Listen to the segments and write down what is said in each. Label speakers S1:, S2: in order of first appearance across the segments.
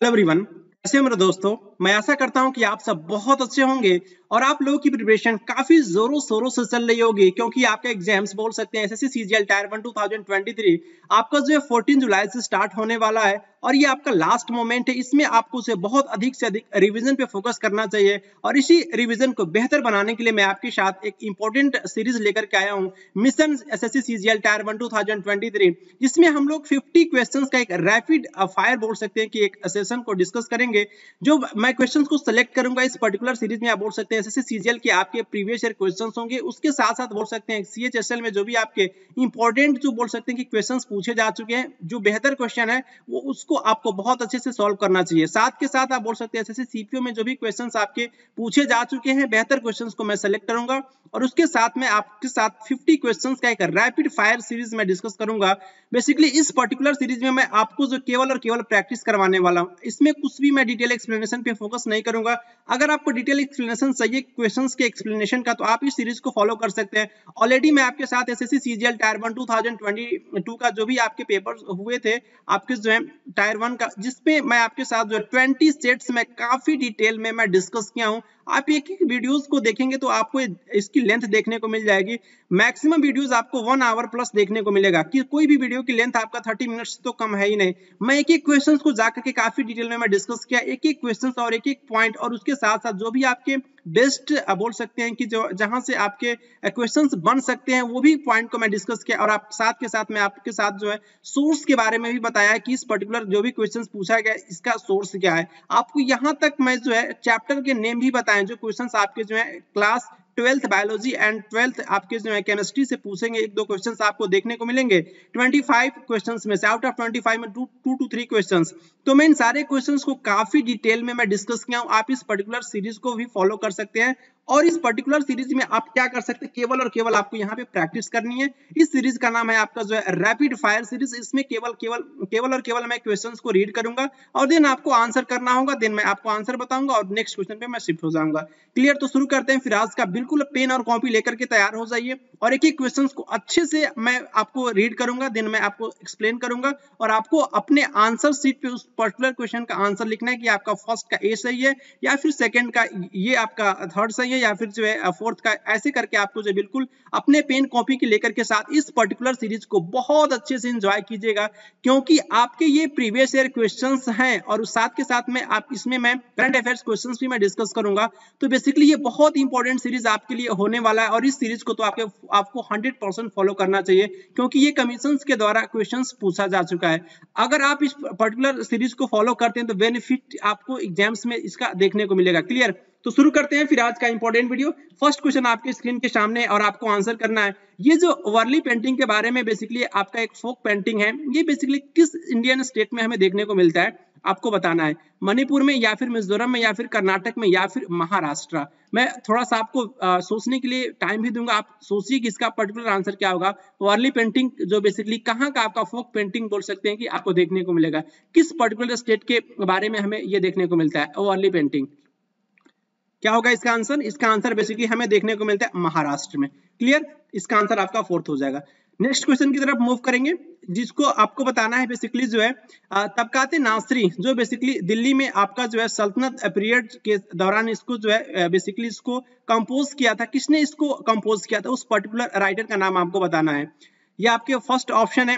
S1: Hello everyone, कैसे हो मेरे दोस्तों। मैं आशा करता हूं कि आप सब बहुत अच्छे होंगे और आप लोगों की प्रिपरेशन काफी जोरों शोरों से चल रही होगी, क्योंकि आपका एग्जाम्स बोल सकते हैं एसएससी सीजीएल टायर 1 2023 आपका जो है 14 जुलाई से स्टार्ट होने वाला है और ये आपका लास्ट मोमेंट है। इसमें आपको से बहुत अधिक से अधिक रिवीजन पे फोकस करना चाहिए और इसी रिवीजन को बेहतर बनाने के लिए मैं आपके साथ एक इंपॉर्टेंट सीरीज लेकर के आया हूँ, मिशन एसएससी सीजीएल टायर 1 2023, जिसमें हम लोग 50 क्वेश्चंस का एक रैपिड फायर बोल सकते हैं कि एक सेशन को डिस्कस करेंगे। जो मैं क्वेश्चंस को सेलेक्ट करूंगा इस पर्टिकुलर सीरीज में, आप बोल सकते हैं एसएससी सीजीएल के आपके प्रीवियस ईयर क्वेश्चंस होंगे, उसके साथ साथ बोल सकते हैं सीएचएसएल में जो भी आपके इंपॉर्टेंट जो बोल सकते हैं कि क्वेश्चंस पूछे जा चुके हैं, जो बेहतर क्वेश्चन है वो उसको आपको बहुत अच्छे से सॉल्व करना चाहिए। साथ के साथ आप बोल सकते हैं एसएससी सीपीओ में जो भी क्वेश्चंस आपके पूछे जा चुके हैं, बेहतर क्वेश्चंस को मैं सेलेक्ट करूंगा और उसके साथ में आपके साथ 50 क्वेश्चंस का एक रैपिड फायर सीरीज में डिस्कस करूंगा। बेसिकली इस पर्टिकुलर सीरीज में मैं आपको जो केवल और केवल प्रैक्टिस करवाने वाला हूं, इसमें कुछ भी मैं डिटेल एक्सप्लेनेशन पे फोकस नहीं करूंगा। अगर आपको डिटेल एक्सप्लेनेशन चाहिए क्वेश्चंस के एक्सप्लेनेशन का, तो आप इस सीरीज को फॉलो कर सकते हैं। ऑलरेडी मैं आपके साथ एसएससी सीजीएल टायर 1 2022 का जो भी आपके पेपर्स हुए थे आपके जो है टायर 1 का, जिसपे मैं आपके साथ जो 20 सेट्स में काफी डिटेल में मैं डिस्कस किया हूं। आप एक एक वीडियोस को देखेंगे तो आपको इसकी लेंथ देखने को मिल जाएगी। मैक्सिमम वीडियोस आपको 1 आवर प्लस देखने को मिलेगा कि कोई भी वीडियो की लेंथ आपका 30 मिनट्स तो कम है ही नहीं। मैं एक एक क्वेश्चन को जाकर के काफी डिटेल में मैं डिस्कस किया, एक एक क्वेश्चन और एक एक पॉइंट, और उसके साथ साथ जो भी आपके बेस्ट बोल सकते हैं कि जो जहां से आपके क्वेश्चंस बन सकते हैं वो भी पॉइंट को मैं डिस्कस किया। और आप साथ के साथ मैं आपके साथ जो है सोर्स के बारे में भी बताया कि इस पर्टिकुलर जो भी क्वेश्चंस पूछा गया इसका सोर्स क्या है। आपको यहां तक मैं जो है चैप्टर के नेम भी बताएं जो क्वेश्चंस आपके जो है class 12th biology and 12th आपके जो है केमिस्ट्री से पूछेंगे। एक दो क्वेश्चंस आपको देखने को मिलेंगे 25 क्वेश्चंस में से, आउट ऑफ 25 में 2 to 3 क्वेश्चंस। तो मैं इन सारे क्वेश्चंस को काफी डिटेल में मैं डिस्कस किया हूं। आप इस पर्टिकुलर सीरीज को भी फॉलो कर सकते हैं और इस पर्टिकुलर सीरीज में आप क्या कर सकते हैं, केवल और केवल आपको यहाँ पे प्रैक्टिस करनी है। इस सीरीज का नाम है आपका जो है रैपिड फायर सीरीज। इसमें केवल और केवल मैं क्वेश्चंस को रीड करूंगा और देन आपको आंसर करना होगा, देन मैं आपको आंसर बताऊंगा और नेक्स्ट क्वेश्चन पे मैं शिफ्ट हो जाऊंगा। क्लियर? तो शुरू करते हैं फिर आज का। बिल्कुल पेन और कॉपी लेकर के तैयार हो जाइए और एक एक क्वेश्चन को अच्छे से मैं आपको रीड करूंगा, देन मैं आपको एक्सप्लेन करूंगा और आपको अपने आंसर शीट पे उस पर्टिकुलर क्वेश्चन का आंसर लिखना है कि आपका फर्स्ट का ए सही है या फिर सेकंड का ये आपका थर्ड सही है या फिर जो है फोर्थ का। ऐसे करके आपको जो बिल्कुल अपने पेन कॉपी के लेकर के साथ इस पर्टिकुलर सीरीज को बहुत अच्छे से एंजॉय कीजिएगा, क्योंकि आपके ये प्रीवियस ईयर क्वेश्चंस हैं और साथ के साथ में आप इसमें मैं करंट अफेयर्स क्वेश्चंस भी मैं डिस्कस करूंगा। तो बेसिकली ये बहुत इंपॉर्टेंट सीरीज आपके लिए होने वाला है और इस सीरीज को तो आपको 100% फॉलो करना चाहिए, क्योंकि ये कमीशंस के द्वारा क्वेश्चंस पूछा जा चुका है। अगर आप इस पर्टिकुलर सीरीज को फॉलो करते हैं तो बेनिफिट आपको एग्जाम्स में इसका देखने को मिलेगा। क्लियर? तो शुरू करते हैं फिर आज का इंपॉर्टेंट वीडियो। फर्स्ट क्वेश्चन आपके स्क्रीन के सामने और आपको आंसर करना है। ये जो वर्ली पेंटिंग के बारे में बेसिकली आपका एक फोक पेंटिंग है, ये बेसिकली किस इंडियन स्टेट में हमें देखने को मिलता है आपको बताना है। मणिपुर में या फिर मिजोरम में या फिर कर्नाटक में या फिर महाराष्ट्र। मैं थोड़ा सा आपको सोचने के लिए टाइम भी दूंगा, आप सोचिए कि इसका पर्टिकुलर आंसर क्या होगा। वर्ली पेंटिंग जो बेसिकली कहाँ का आपका फोक पेंटिंग बोल सकते हैं कि आपको देखने को मिलेगा, किस पर्टिकुलर स्टेट के बारे में हमें ये देखने को मिलता है वर्ली पेंटिंग। क्या होगा इसका आंसर? इसका आंसर बेसिकली हमें देखने को मिलता है महाराष्ट्र में। क्लियर? इसका आंसर आपका फोर्थ हो जाएगा। नेक्स्ट क्वेश्चन की तरफ मूव करेंगे, जिसको आपको बताना है बेसिकली जो है तबकाते नासरी, जो बेसिकली दिल्ली में आपका जो है सल्तनत पीरियड के दौरान इसको जो है बेसिकली इसको कंपोज किया था। किसने इसको कंपोज किया था? उस पर्टिकुलर राइटर का नाम आपको बताना है। ये आपके फर्स्ट ऑप्शन है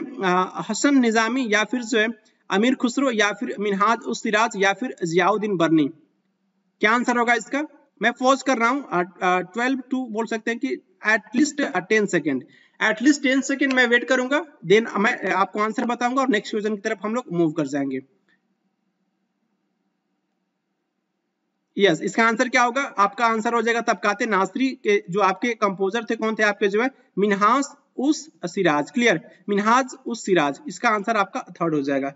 S1: हसन निजामी या फिर जो है अमीर खुसरो या फिर मिनहाज उस सिराज या फिर जियाउद्दीन बर्नी। क्या आंसर होगा इसका? मैं पॉज कर रहा हूं 12 टू बोल सकते हैं कि एटलीस्ट 10 सेकेंड, एटलीस्ट 10 सेकेंड मैं वेट करूंगा, देन मैं आपको आंसर बताऊंगा और नेक्स्ट क्वेश्चन की तरफ हम लोग मूव कर जाएंगे। यस, इसका आंसर क्या होगा? आपका आंसर हो जाएगा तबकाते नासरी के जो आपके कंपोजर थे, कौन थे आपके जो है मिनहाज उस सिराज। क्लियर? मिनहाज उस सिराज, इसका आंसर आपका थर्ड हो जाएगा।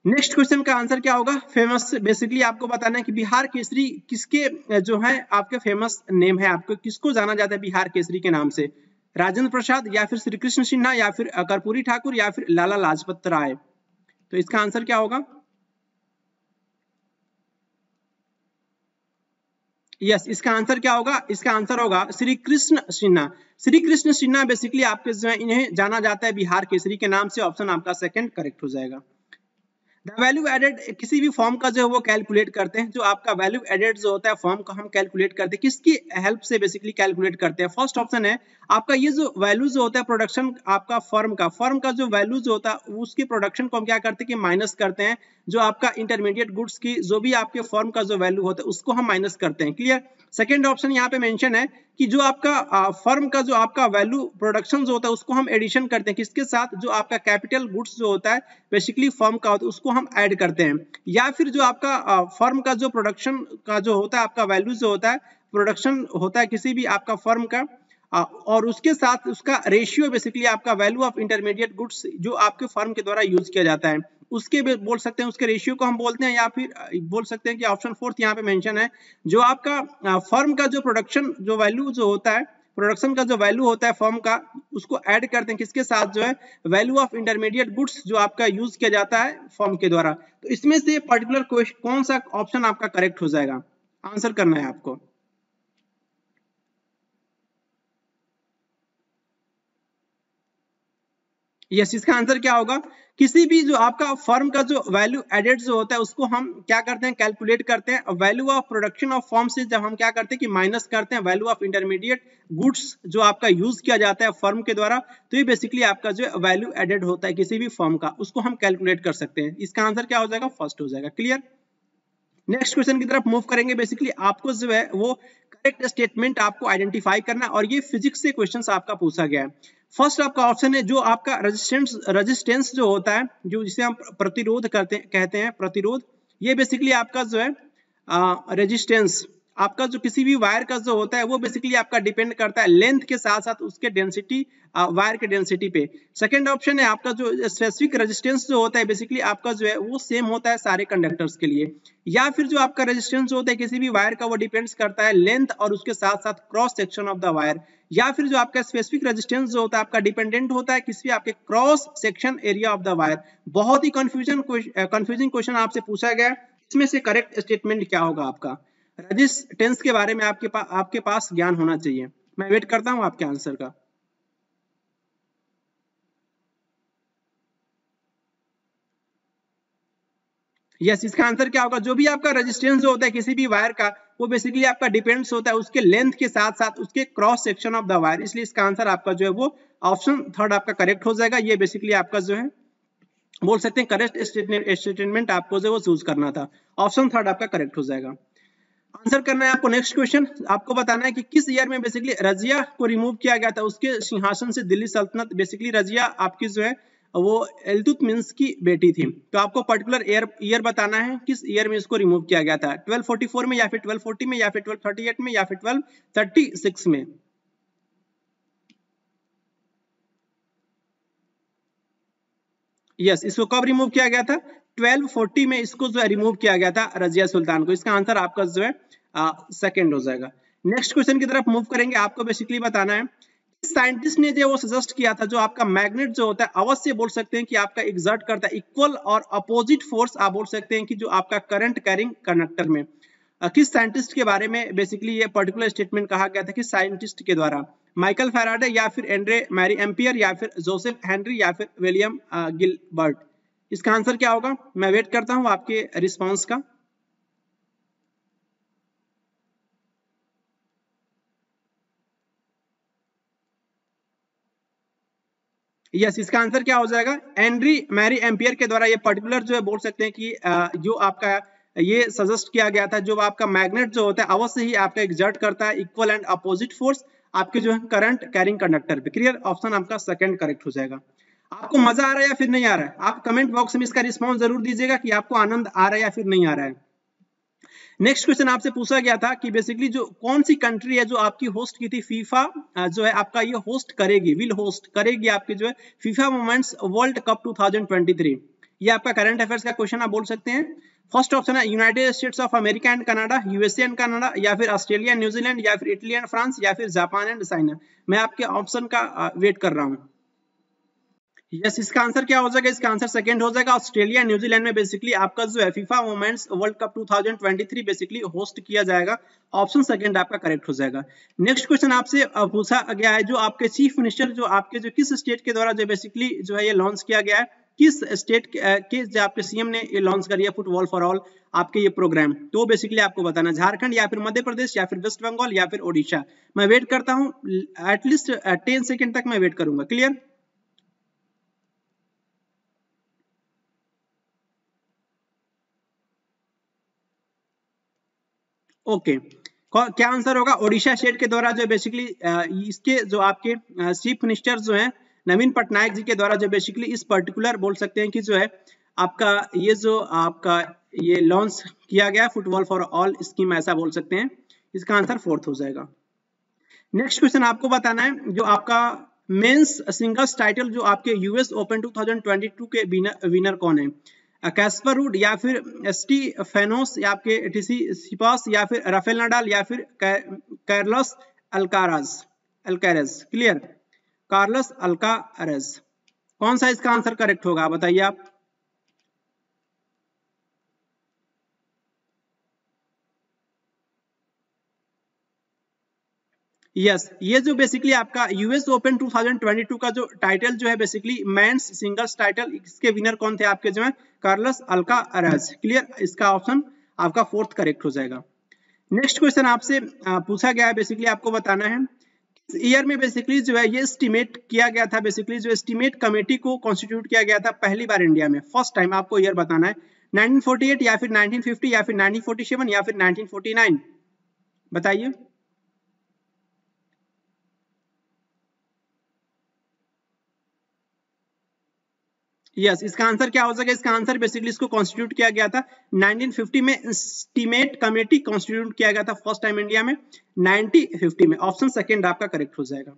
S1: नेक्स्ट क्वेश्चन का आंसर क्या होगा? फेमस, बेसिकली आपको बताना है कि बिहार केसरी किसके जो है आपके फेमस नेम है, आपको किसको जाना जाता है बिहार केसरी के नाम से? राजेंद्र प्रसाद या फिर श्री कृष्ण सिन्हा या फिर कर्पूरी ठाकुर या फिर लाला लाजपत राय। तो इसका आंसर क्या होगा? यस, इसका आंसर क्या होगा? इसका आंसर होगा श्री कृष्ण सिन्हा। श्री कृष्ण सिन्हा बेसिकली आपके जो है इन्हें जाना जाता है बिहार केसरी के नाम से। ऑप्शन आपका सेकंड करेक्ट हो जाएगा। द वैल्यू एडेड किसी भी फॉर्म का जो है वो कैलकुलेट करते हैं, जो आपका वैल्यू एडेड जो होता है फॉर्म का हम कैलकुलेट करते हैं, किसकी हेल्प से बेसिकली कैलकुलेट करते हैं। फर्स्ट ऑप्शन है आपका ये जो वैल्यू जो होता है प्रोडक्शन आपका फर्म का जो वैल्यू जो होता है उसकी प्रोडक्शन को हम क्या करते हैं कि माइनस करते हैं, जो आपका इंटरमीडिएट गुड्स की जो भी आपके फर्म का जो वैल्यू होता है उसको हम माइनस करते हैं। क्लियर। सेकेंड ऑप्शन यहाँ पे मेंशन है कि जो आपका फर्म का जो आपका वैल्यू प्रोडक्शन जो होता है उसको हम एडिशन करते हैं, किसके साथ, जो आपका कैपिटल गुड्स जो होता है बेसिकली फर्म का होता है उसको हम ऐड करते हैं। या फिर जो आपका फर्म का जो प्रोडक्शन का जो होता है आपका वैल्यू जो होता है प्रोडक्शन होता है किसी भी आपका फर्म का, और उसके साथ उसका रेशियो बेसिकली आपका वैल्यू ऑफ इंटरमीडिएट गुड्स जो आपके फर्म के द्वारा यूज किया जाता है उसके बोल सकते हैं, उसके रेशियो को हम बोलते हैं। या फिर बोल सकते हैं कि ऑप्शन फोर्थ यहाँ पे मेंशन है, जो आपका फर्म का जो प्रोडक्शन जो वैल्यू जो होता है प्रोडक्शन का जो वैल्यू होता है फर्म का उसको ऐड करते हैं किसके साथ, जो है वैल्यू ऑफ इंटरमीडिएट गुड्स जो आपका यूज किया जाता है फर्म के द्वारा। तो इसमें से पर्टिकुलर कौन सा ऑप्शन आपका करेक्ट हो जाएगा, आंसर करना है आपको। यस, इसका आंसर क्या होगा, किसी भी जो आपका फर्म का जो वैल्यू एडेड जो होता है उसको हम क्या करते हैं कैलकुलेट करते हैं, value of production of firm से जब हम क्या करते हैं कि माइनस करते हैं वैल्यू ऑफ इंटरमीडिएट गुड्स जो आपका यूज किया जाता है फर्म के द्वारा, तो ये बेसिकली आपका जो वैल्यू एडेड होता है किसी भी फर्म का उसको हम कैलकुलेट कर सकते हैं। इसका आंसर क्या हो जाएगा, फर्स्ट हो जाएगा। क्लियर। नेक्स्ट क्वेश्चन की तरफ मूव करेंगे। बेसिकली आपको जो है वो करेक्ट स्टेटमेंट आपको आइडेंटिफाई करना है और ये फिजिक्स से क्वेश्चंस आपका पूछा गया है। फर्स्ट आपका ऑप्शन है जो आपका रेजिस्टेंस जो होता है, जो जिसे हम प्रतिरोध कहते हैं प्रतिरोध, ये बेसिकली आपका जो है रेजिस्टेंस आपका जो किसी भी वायर का जो होता है वो बेसिकली आपका डिपेंड करता है लेंथ के साथ साथ उसके डेंसिटी, वायर के डेंसिटी पे। सेकंड ऑप्शन है आपका जो स्पेसिफिक रेजिस्टेंस जो होता है बेसिकली आपका जो है वो सेम होता है सारे कंडक्टर्स के लिए। या फिर जो आपका रेजिस्टेंस होता है किसी भी वायर का वो डिपेंड्स करता है लेंथ और उसके साथ साथ cross section of the wire. या फिर जो आपका स्पेसिफिक रेजिस्टेंस जो होता है आपका डिपेंडेंट होता है किसी आपके cross section area of the wire. बहुत ही कंफ्यूजिंग क्वेश्चन आपसे पूछा गया, इसमें से करेक्ट स्टेटमेंट क्या होगा आपका। रेजिस्टेंस के बारे में आपके पास ज्ञान होना चाहिए। मैं वेट करता हूं आपके आंसर का। यस, इसका आंसर क्या होगा, जो भी आपका रेजिस्टेंस जो होता है किसी भी वायर का वो बेसिकली आपका डिपेंड्स होता है उसके लेंथ के साथ साथ उसके cross section of the wire, इसलिए इसका आंसर आपका जो है वो ऑप्शन थर्ड आपका करेक्ट हो जाएगा। ये बेसिकली आपका जो है बोल सकते हैं करेक्ट स्टेटमेंट आपको जो है वो चूज करना था, ऑप्शन थर्ड आपका करेक्ट हो जाएगा। आंसर करना है आपको। नेक्स्ट क्वेश्चन आपको बताना है कि किस ईयर में बेसिकली रजिया को रिमूव किया गया था उसके सिंहासन से दिल्ली सल्तनत। बेसिकली रजिया आपकी जो है वो इल्तुतमिश की बेटी थी, तो आपको पर्टिकुलर ईयर बताना है किस ईयर में इसको रिमूव किया गया था, 1244 में या फिर 1240 में या फिर 1238 में या फिर 1236 में। यस, इसको कब रिमूव किया गया था, 1240 में इसको जो है रिमूव किया गया था रजिया सुल्तान को। इसका आंसर आपका जो है सेकंड हो जाएगा। नेक्स्ट क्वेश्चन की तरफ मूव करेंगे। आपको बेसिकली बताना है साइंटिस्ट ने जो वो सजेस्ट किया था जो आपका मैग्नेट जो होता है अवश्य बोल सकते हैं कि आपका एग्जर्ट करता है इक्वल और अपोजिट फोर्स, आप बोल सकते हैं कि जो आपका करंट कैरिंग कंडक्टर में। किस साइंटिस्ट के बारे में बेसिकली ये पर्टिकुलर स्टेटमेंट कहा गया था, किस साइंटिस्ट के द्वारा, माइकल फैराडे या फिर एंड्रे मैरी एम्पियर या फिर जोसेफ हेनरी या फिर विलियम गिलबर्ट। इसका आंसर क्या होगा, मैं वेट करता हूं आपके रिस्पांस का। यस, इसका आंसर क्या हो जाएगा, एंड्री मैरी एम्पियर के द्वारा ये पर्टिकुलर जो है बोल सकते हैं कि जो आपका ये सजेस्ट किया गया था जो आपका मैग्नेट जो होता है अवश्य ही आपका एग्जर्ट करता है इक्वल एंड अपोजिट फोर्स आपके जो है करंट कैरिंग कंडक्टर पे। क्लियर, ऑप्शन आपका सेकंड करेक्ट हो जाएगा। आपको मजा आ रहा है या फिर नहीं आ रहा है, आप कमेंट बॉक्स में इसका रिस्पॉन्स जरूर दीजिएगा कि आपको आनंद आ रहा है या फिर नहीं आ रहा है। नेक्स्ट क्वेश्चन आपसे पूछा गया था कि बेसिकली जो कौन सी कंट्री है जो आपकी होस्ट की थी फीफा जो है आपका ये होस्ट करेगी, विल होस्ट करेगी आपकी जो है फीफा वुमेन्स वर्ल्ड कप 2023। ये आपका करंट अफेयर्स का क्वेश्चन आप बोल सकते हैं। फर्स्ट ऑप्शन है United states of America and Canada, USA and Canada, या फिर ऑस्ट्रेलिया न्यूजीलैंड, या फिर इटली एंड फ्रांस, या फिर जापान एंड चाइना। मैं आपके ऑप्शन का वेट कर रहा हूँ। यस, इसका आंसर क्या हो जाएगा, इसका आंसर सेकंड हो जाएगा। ऑस्ट्रेलिया न्यूजीलैंड में बेसिकली आपका जो है FIFA women's world cup 2023 basically host किया जाएगा, ऑप्शन सेकंड आपका करेक्ट हो जाएगा। नेक्स्ट क्वेश्चन आपसे पूछा गया है जो आपके चीफ मिनिस्टर जो आपके जो किस स्टेट के द्वारा जो बेसिकली जो है ये लॉन्च किया गया है, किस स्टेट के जो आपके सीएम ने ये लॉन्च करी है फुटबॉल फॉर ऑल आपके ये प्रोग्राम, तो बेसिकली आपको बताना झारखंड या फिर मध्य प्रदेश या फिर वेस्ट बंगाल या फिर ओडिशा। मैं वेट करता हूं एटलीस्ट 10 सेकंड तक मैं वेट करूंगा। क्लियर? ओके क्या आंसर होगा? ओडिशा स्टेट के द्वारा जो बेसिकली इसके जो आपके चीफ मिनिस्टर जो हैं नवीन पटनायक जी के द्वारा जो बेसिकली इस पर्टिकुलर बोल सकते हैं कि जो है आपका ये जो आपका ये लॉन्च किया गया फुटबॉल फॉर ऑल स्कीम, ऐसा बोल सकते हैं। इसका आंसर 4th हो जाएगा। नेक्स्ट क्वेश्चन आपको बताना है जो आपका मेंस सिंगल्स टाइटल जो आपके यूएस ओपन 2022 के विनर कौन है? कैस्पर रूड या फिर स्टीफेनोस या आपके टीसी सिपास या फिर राफेल नडाल या फिर Carlos Alcaraz. Clear? Carlos Alcaraz. कौन सा इसका आंसर करेक्ट होगा बताइए आप। यस ये जो बेसिकली आपका यूएस ओपन 2022 का जो टाइटल जो है बेसिकली मेंस सिंगल्स टाइटल, इसके विनर कौन थे आपके जो है? Carlos Alcaraz. क्लियर? इसका ऑप्शन आपका 4th करेक्ट हो जाएगा। नेक्स्ट क्वेश्चन आपसे पूछा गया है बेसिकली आपको बताना है किस ईयर में बेसिकली जो है ये एस्टिमेट किया गया था, बेसिकली जो एस्टिमेट कमेटी को कॉन्स्टिट्यूट किया गया था पहली बार इंडिया में, फर्स्ट टाइम। आपको ईयर बताना है 1948 या फिर 1950 या फिर 1947 या फिर 1949। बताइए। यस इसका आंसर क्या हो सकेगा? इसका आंसर बेसिकली इसको कॉन्स्टिट्यूट किया गया था 1950 में, एस्टीमेट कमेटी कॉन्स्टिट्यूट किया गया था फर्स्ट टाइम इंडिया में 1950 में। ऑप्शन सेकंड आपका करेक्ट हो जाएगा।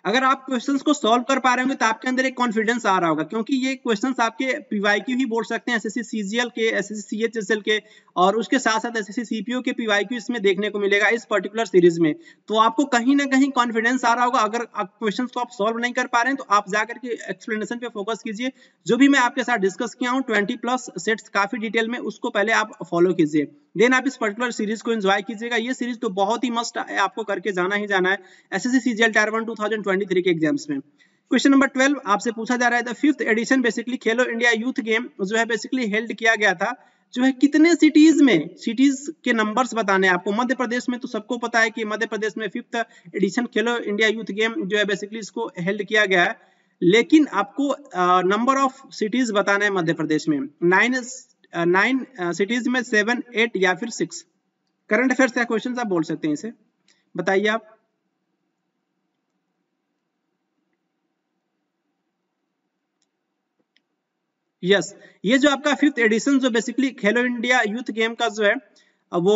S1: अगर आप क्वेश्चंस को सॉल्व कर पा रहे होंगे तो आपके अंदर एक कॉन्फिडेंस आ रहा होगा, क्योंकि ये क्वेश्चंस आपके पीवाईक्यू ही बोल सकते हैं, एसएससी सीजीएल के, एसएससी सीएचएसएल के, और उसके साथ साथ एसएससी सीपीओ के पीवाईक्यू इसमें देखने को मिलेगा इस पर्टिकुलर सीरीज में। तो आपको कहीं ना कहीं कॉन्फिडेंस आ रहा होगा। अगर क्वेश्चंस को आप सॉल्व नहीं कर पा रहे हैं तो आप जाकर के एक्सप्लेनेशन पे फोकस कीजिए। जो भी मैं आपके साथ डिस्कस किया हूँ 20+ सेट्स काफी डिटेल में, उसको पहले आप फॉलो कीजिए, देन आप इस पर्टिकुलर सीरीज को एंजॉय कीजिएगा। ये सीरीज तो बहुत ही मस्ट है, आपको करके जाना ही जाना है एसएससी सीजीएल टायर 1 2023 के एग्जाम्स में। क्वेश्चन नंबर 12 आपसे पूछा जा रहा है the 5th addition basically Khelo India youth game जो है बेसिकली हेल्ड किया गया था जो है कितने सिटीज में? सिटीज के नंबर्स बताने हैं आपको। मध्य प्रदेश में तो सबको पता है कि मध्य प्रदेश में 5th एडिशन खेलो इंडिया यूथ गेम जो है बेसिकली इसको हेल्ड किया गया है, लेकिन आपको नंबर ऑफ सिटीज बताना है मध्य प्रदेश में। 9 सिटीज में 7, 8 या फिर 6। करंट अफेयर्स का क्वेश्चन आप बोल सकते हैं इसे, बताइए आप। यस ये जो आपका 5th एडिशन जो बेसिकली खेलो इंडिया यूथ गेम का जो है वो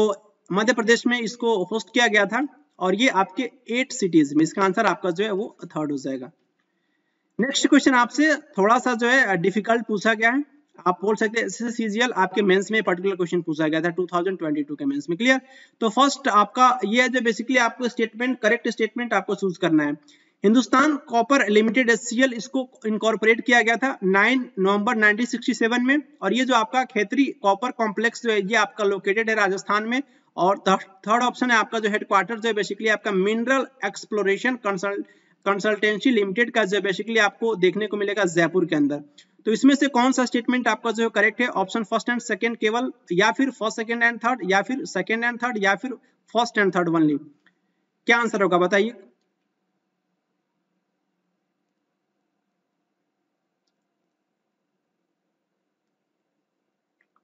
S1: मध्य प्रदेश में इसको होस्ट किया गया था, और ये आपके 8 सिटीज में। इसका आंसर आपका जो है वो 3rd हो जाएगा। नेक्स्ट क्वेश्चन आपसे थोड़ा सा जो है डिफिकल्ट पूछा गया है, आप बोल सकते हैं सीजीएल आपके मेंस में पर्टिकुलर क्वेश्चन पूछा गया था 2022 के मेंस में। क्लियर? तो फर्स्ट आपका ये है जो बेसिकली आपको स्टेटमेंट, करेक्ट स्टेटमेंट आपको चूज करना है। हिंदुस्तान कॉपर लिमिटेड एचसीएल इसको इनकॉर्पोरेट किया गया था 9 नवंबर 1967 में, और ये जो आपका खेतरी कॉपर कॉम्प्लेक्स जो है ये आपका लोकेटेड है राजस्थान में। और थर्ड ऑप्शन है आपका जो हेडक्वार्टर जो है बेसिकली आपका मिनरल एक्सप्लोरेशन कंसल्टेंसी लिमिटेड का जो बेसिकली आपको देखने को मिलेगा जयपुर के अंदर। तो इसमें से कौन सा स्टेटमेंट आपका जो करेक्ट है? ऑप्शन फर्स्ट एंड सेकंड केवल, या फिर फर्स्ट सेकंड एंड थर्ड, या फिर सेकंड एंड थर्ड, या फिर फर्स्ट एंड थर्ड ओनली? क्या आंसर होगा बताइए।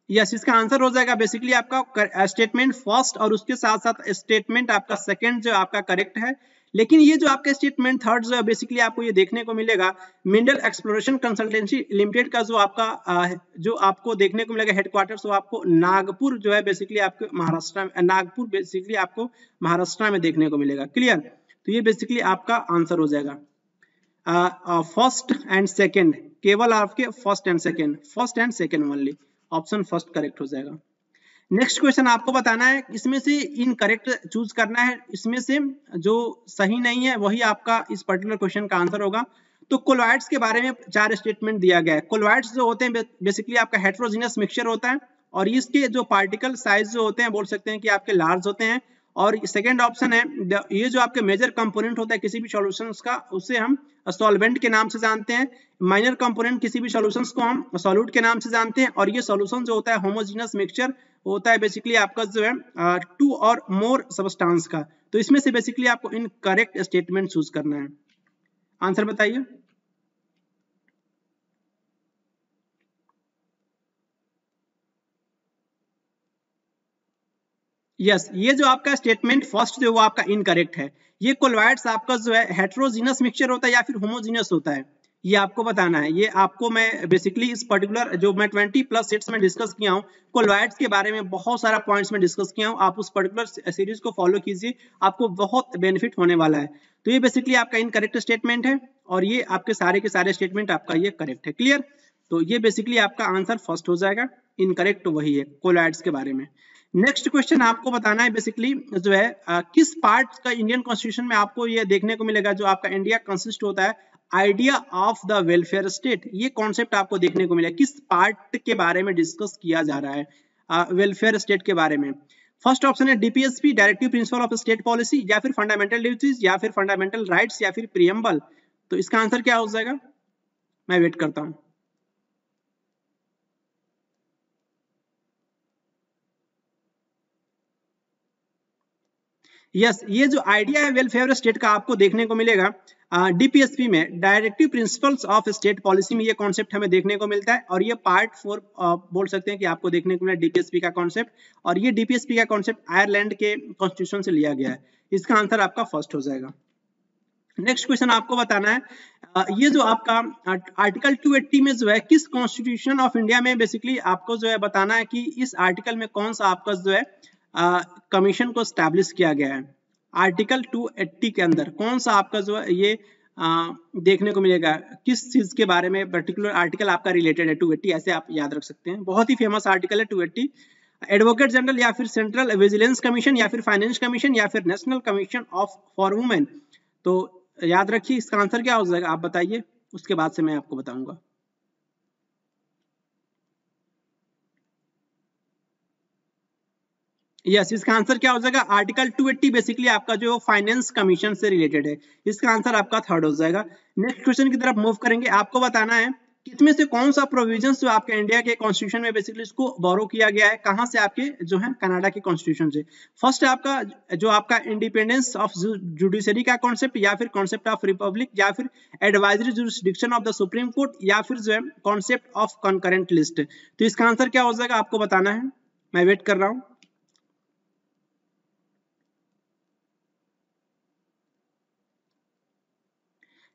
S1: यस इसका आंसर हो जाएगा बेसिकली आपका स्टेटमेंट फर्स्ट, और उसके साथ साथ स्टेटमेंट आपका सेकंड जो आपका करेक्ट है। लेकिन ये जो आपका स्टेटमेंट थर्ड जो है बेसिकली आपको ये देखने को मिलेगा मिनरल एक्सप्लोरेशन कंसल्टेंसी लिमिटेड का जो आपका जो आपको देखने को मिलेगा हेडक्वार्टर्स, वो आपको नागपुर जो है बेसिकली आपको महाराष्ट्र में, नागपुर बेसिकली आपको महाराष्ट्र में देखने को मिलेगा। क्लियर? तो ये बेसिकली आपका आंसर हो जाएगा फर्स्ट एंड सेकेंड, केवल आपके first and second only. Option first correct हो जाएगा। नेक्स्ट क्वेश्चन आपको बताना है, इसमें से इनकरेक्ट चूज करना है, इसमें से जो सही नहीं है वही आपका इस पर्टिकुलर क्वेश्चन का आंसर होगा। तो कोलॉइड्स के बारे में 4 स्टेटमेंट दिया गया है। कोलॉइड्स जो होते हैं बेसिकली आपका हेटेरोजेनस मिक्सचर होता है, और इसके जो पार्टिकल साइज जो होते हैं बोल सकते हैं कि आपके लार्ज होते हैं, और सेकंड ऑप्शन है ये जो आपके मेजर कंपोनेंट होता है किसी भी सॉल्यूशंस का, उसे हम सॉल्वेंट के नाम से जानते हैं। माइनर कंपोनेंट किसी भी सॉल्यूशंस को हम सॉल्यूट के नाम से जानते हैं। और ये सॉल्यूशन जो होता है होमोजेनस मिक्सचर होता है बेसिकली आपका जो है 2 और मोर सब्सटेंस का। तो इसमें से बेसिकली आपको इनकरेक्ट स्टेटमेंट चूज करना है। आंसर बताइए। यस, ये जो आपका स्टेटमेंट फर्स्ट जो वो आपका इनकरेक्ट है। ये कोलॉइड्स आपका जो है हेटेरोजीनस मिक्सचर होता है या फिर होमोजीनस होता है, ये आपको बताना है। ये आपको मैं बेसिकली इस पर्टिकुलर जो मैं 20 प्लस सेट्स में डिस्कस किया हूँ कोलॉइड्स के बारे में, बहुत सारा पॉइंट्स में डिस्कस किया हूँ। आप उस पर्टिकुलर सीरीज को फॉलो कीजिए, आपको बहुत बेनिफिट होने वाला है। तो ये बेसिकली आपका इनकरेक्ट स्टेटमेंट है और ये आपके सारे के सारे स्टेटमेंट आपका ये करेक्ट है। क्लियर? तो ये बेसिकली आपका आंसर फर्स्ट हो जाएगा, इनकरेक्ट वही है कोलॉइड्स के बारे में। नेक्स्ट क्वेश्चन आपको बताना है बेसिकली जो है किस पार्ट का इंडियन कॉन्स्टिट्यूशन में आपको ये देखने को मिलेगा जो आपका इंडिया कंसिस्ट होता है idea of the welfare state. ये कॉन्सेप्ट आपको देखने को मिलेगा, किस पार्ट के बारे में डिस्कस किया जा रहा है वेलफेयर स्टेट के बारे में। फर्स्ट ऑप्शन है DPSP directive principle of state policy, या फिर फंडामेंटल ड्यूटीज, या फिर फंडामेंटल राइट्स, या फिर प्रियम्बल। तो इसका आंसर क्या हो जाएगा? मैं वेट करता हूं। यस, ये जो आइडिया है वेलफेयर स्टेट का आपको देखने को मिलेगा डीपीएसपी में directive principles of state policy में ये कॉन्सेप्ट हमें देखने को मिलता है। और ये पार्ट 4 बोल सकते हैं कि आपको देखने को मिला डीपीएसपी का कॉन्सेप्ट। और ये डीपीएसपी का कॉन्सेप्ट आयरलैंड के कॉन्स्टिट्यूशन से लिया गया है। इसका आंसर आपका फर्स्ट हो जाएगा। नेक्स्ट क्वेश्चन आपको बताना है ये जो आपका आर्टिकल 280 में जो है किस कॉन्स्टिट्यूशन ऑफ इंडिया में बेसिकली आपको जो है बताना है कि इस आर्टिकल में कौन सा आपका जो है कमीशन को स्टैब्लिश किया गया है। आर्टिकल 280 के अंदर कौन सा आपका जो है ये देखने को मिलेगा, किस चीज के बारे में पर्टिकुलर आर्टिकल आपका रिलेटेड है 280, ऐसे आप याद रख सकते हैं। बहुत ही फेमस आर्टिकल है 280। एडवोकेट जनरल, या फिर सेंट्रल विजिलेंस कमीशन, या फिर फाइनेंस कमीशन, या फिर national commission of for women. तो याद रखिए इसका आंसर क्या हो जाएगा, आप बताइए, उसके बाद से मैं आपको बताऊंगा। यस, इसका आंसर क्या हो जाएगा? आर्टिकल 280 बेसिकली आपका जो फाइनेंस कमीशन से रिलेटेड है। इसका आंसर आपका थर्ड हो जाएगा। नेक्स्ट क्वेश्चन की तरफ मूव करेंगे। आपको बताना है किसमें से कौन सा प्रोविजंस जो आपके इंडिया के कॉन्स्टिट्यूशन में बेसिकली इसको बोरो किया गया है, कहां से? आपके जो है कनाडा के कॉन्स्टिट्यूशन से। फर्स्ट है आपका जो आपका इंडिपेंडेंस ऑफ जुडिशरी का कॉन्सेप्ट, या फिर कॉन्सेप्ट ऑफ रिपब्लिक, या फिर advisory jurisdiction of the supreme court, या फिर जो है कॉन्सेप्ट ऑफ कॉन्करेंट लिस्ट। तो इसका आंसर क्या हो जाएगा आपको बताना है, मैं वेट कर रहा हूं।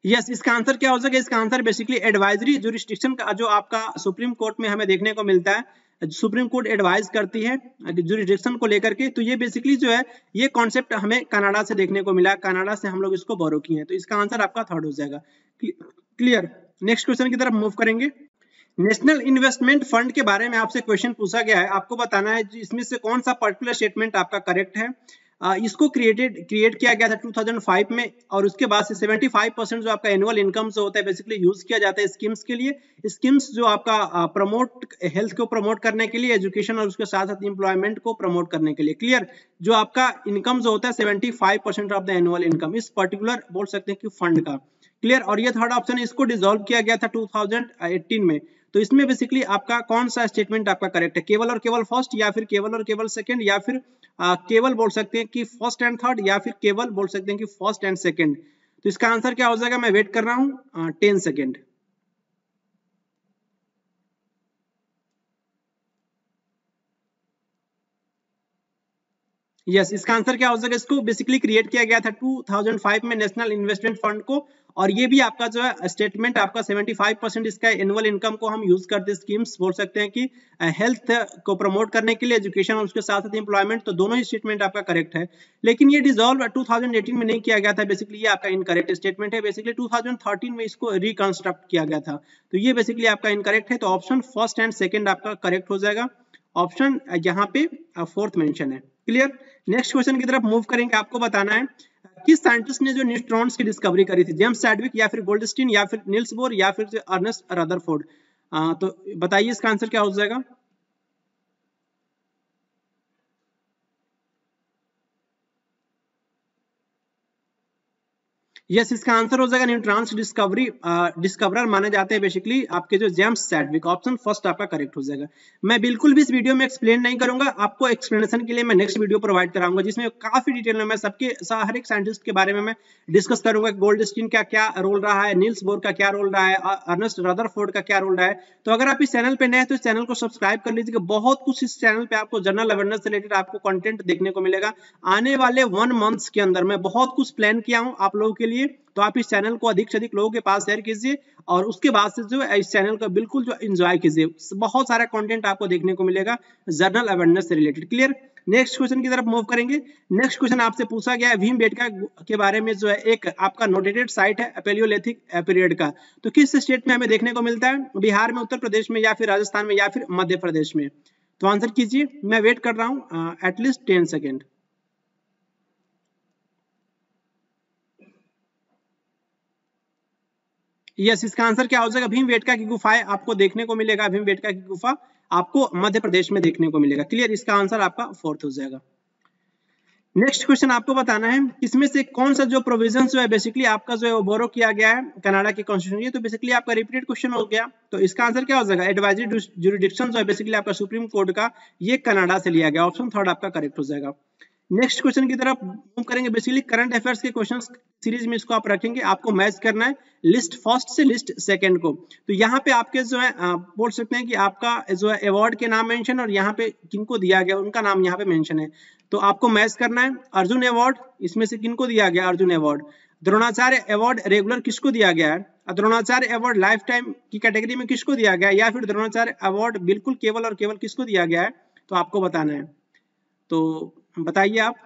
S1: यस, इसका आंसर क्या हो सके? इसका आंसर बेसिकली एडवाइजरी जुरिस्डिक्शन का जो आपका सुप्रीम कोर्ट में हमें देखने को मिलता है। सुप्रीम कोर्ट एडवाइज करती है जुरिस्डिक्शन को लेकर के। तो ये बेसिकली जो है ये कॉन्सेप्ट हमें कनाडा से देखने को मिला, कनाडा से हम लोग इसको बोरो किए हैं। तो इसका आंसर आपका थर्ड हो जाएगा। क्लियर? नेक्स्ट क्वेश्चन की तरफ मूव करेंगे। नेशनल इन्वेस्टमेंट फंड के बारे में आपसे क्वेश्चन पूछा गया है। आपको बताना है इसमें से कौन सा पर्टिकुलर स्टेटमेंट आपका करेक्ट है। इसको क्रिएट किया गया था 2005 में, और उसके बाद से 75% जो आपका एनुअल इनकम जो होता है बेसिकली यूज किया जाता है स्कीम्स के लिए। स्कीम्स जो आपका प्रमोट हेल्थ को प्रमोट करने के लिए, एजुकेशन और उसके साथ साथ एम्प्लॉयमेंट को प्रमोट करने के लिए। क्लियर? जो आपका इनकम जो होता है 75% ऑफ द एनुअल इनकम इस पर्टिकुलर बोल सकते हैं कि फंड का। क्लियर? और ये थर्ड ऑप्शन है, इसको डिसॉल्व किया गया था 2018 में। तो इसमें बेसिकली आपका कौन सा स्टेटमेंट आपका करेक्ट है? केवल और केवल फर्स्ट, या फिर केवल और केवल सेकंड, या फिर केवल बोल सकते हैं कि फर्स्ट एंड थर्ड, या फिर केवल बोल सकते हैं कि फर्स्ट एंड सेकंड। तो इसका आंसर क्या हो जाएगा? मैं वेट कर रहा हूं 10 सेकंड। यस, इसका आंसर क्या हो जाएगा? इसको बेसिकली क्रिएट किया गया था 2005 में नेशनल इन्वेस्टमेंट फंड को। और ये भी आपका जो है स्टेटमेंट आपका 75% इसका एनुअल इनकम को हम यूज करते स्कीम्स बोल सकते हैं कि हेल्थ को प्रमोट करने के लिए, एजुकेशन और उसके साथ साथ एम्प्लॉयमेंट। तो दोनों ही स्टेटमेंट आपका करेक्ट है। लेकिन ये डिसॉल्व 2018 में नहीं किया गया था। बेसिकली ये आपका इनकरेक्ट स्टेटमेंट है। बेसिकली 2013 में इसको रिकंस्ट्रक्ट किया गया था। तो ये बेसिकली आपका इनकरेक्ट है। तो ऑप्शन फर्स्ट एंड सेकेंड आपका करेक्ट हो जाएगा। ऑप्शन यहाँ पे फोर्थ मेंशन है। क्लियर? नेक्स्ट क्वेश्चन की तरफ मूव करेंगे। आपको बताना है किस साइंटिस्ट ने जो न्यूट्रॉन्स की डिस्कवरी करी थी? जेम्स चैडविक, या फिर गोल्डस्टीन, या फिर नील्स बोर, या फिर अर्नेस्ट रदरफोर्ड। तो बताइए इसका आंसर क्या हो जाएगा? यस, इसका आंसर हो जाएगा न्यूट्रॉन्स डिस्कवरर माने जाते हैं बेसिकली आपके जो जेम्स चैडविक। ऑप्शन फर्स्ट आपका करेक्ट हो जाएगा। मैं बिल्कुल भी इस वीडियो में एक्सप्लेन नहीं करूंगा, आपको एक्सप्लेनेशन के लिए मैं नेक्स्ट वीडियो प्रोवाइड कराऊंगा जिसमें काफी डिटेल में मैं हर एक साइंटिस्ट के बारे में मैं डिस्कस करूंगा। गोल्डस्टीन का क्या रोल रहा है, नील्स बोर का क्या रोल रहा है, अर्नेस्ट रदरफोर्ड का क्या रोल रहा है। तो अगर आप इस चैनल पे नए हैं तो इस चैनल को सब्सक्राइब कर लीजिएगा। बहुत कुछ इस चैनल पे आपको जनरल अवेयरनेस से रिलेटेड आपको कंटेंट देखने को मिलेगा। आने वाले 1 मंथ्स के अंदर मैं बहुत कुछ प्लान किया हूं आप लोगों के लिए, तो आप इस चैनल को अधिक से अधिक लोगों के पास शेयर कीजिए और उसके बाद से जो इस चैनल का बिल्कुल जो एंजॉय कीजिए। बहुत सारा कंटेंट आपको देखने को मिलेगा जनरल अवेयरनेस से रिलेटेड। क्लियर। नेक्स्ट क्वेश्चन की तरफ मूव करेंगे। नेक्स्ट क्वेश्चन आपसे पूछा गया है भीमबेटका के बारे में, जो है एक आपका नोटेटेड साइट है पेलियोलिथिक पीरियड का, तो किस स्टेट में हमें देखने को मिलता है? बिहार में, उत्तर प्रदेश में, या फिर राजस्थान में, या फिर मध्य प्रदेश में? तो आंसर कीजिए, मैं वेट कर रहा हूं एटलीस्ट 10 सेकेंड। यस, इसका आंसर क्या हो जाएगा? भीमबेटका की गुफाएं आपको देखने को मिलेगा। भीमबेटका की गुफा आपको मध्य प्रदेश में देखने को मिलेगा। क्लियर। इसका आंसर आपका फोर्थ हो जाएगा। नेक्स्ट क्वेश्चन आपको बताना है इसमें से कौन सा जो प्रोविजन जो है बेसिकली आपका जो है वो बोरो किया गया है कनाडा की कॉन्स्टिट्यूशन। तो बेसिकली आपका रिपीटेड क्वेश्चन हो गया, तो इसका आंसर क्या हो जाएगा? एडवाइजरी ज्यूरिडिक्शन जो है बेसिकली आपका सुप्रीम कोर्ट का, ये कनाडा से लिया गया। ऑप्शन थर्ड आपका करेक्ट हो जाएगा। नेक्स्ट क्वेश्चन की तरफ मूव करेंगे। बेसिकली करंट अफेयर्स के क्वेश्चंस सीरीज में इसको आप रखेंगे, आपको मैच करना है लिस्ट फर्स्ट से लिस्ट सेकंड को। तो यहाँ पे आपके जो है बोल सकते हैं कि आपका जो है अवार्ड के नाम मेंशन और यहाँ पे किनको दिया गया उनका नाम यहाँ पे मेंशन है, तो आपको मैच करना है। अर्जुन अवार्ड, इसमें से किनको दिया गया Arjun award? Dronacharya award regular किसको दिया गया है? द्रोणाचार्य अवार्ड लाइफ टाइम की कैटेगरी में किसको दिया गया है? या फिर द्रोणाचार्य अवार्ड बिल्कुल केवल और केवल किसको दिया गया है? तो आपको बताना है, तो बताइए आप।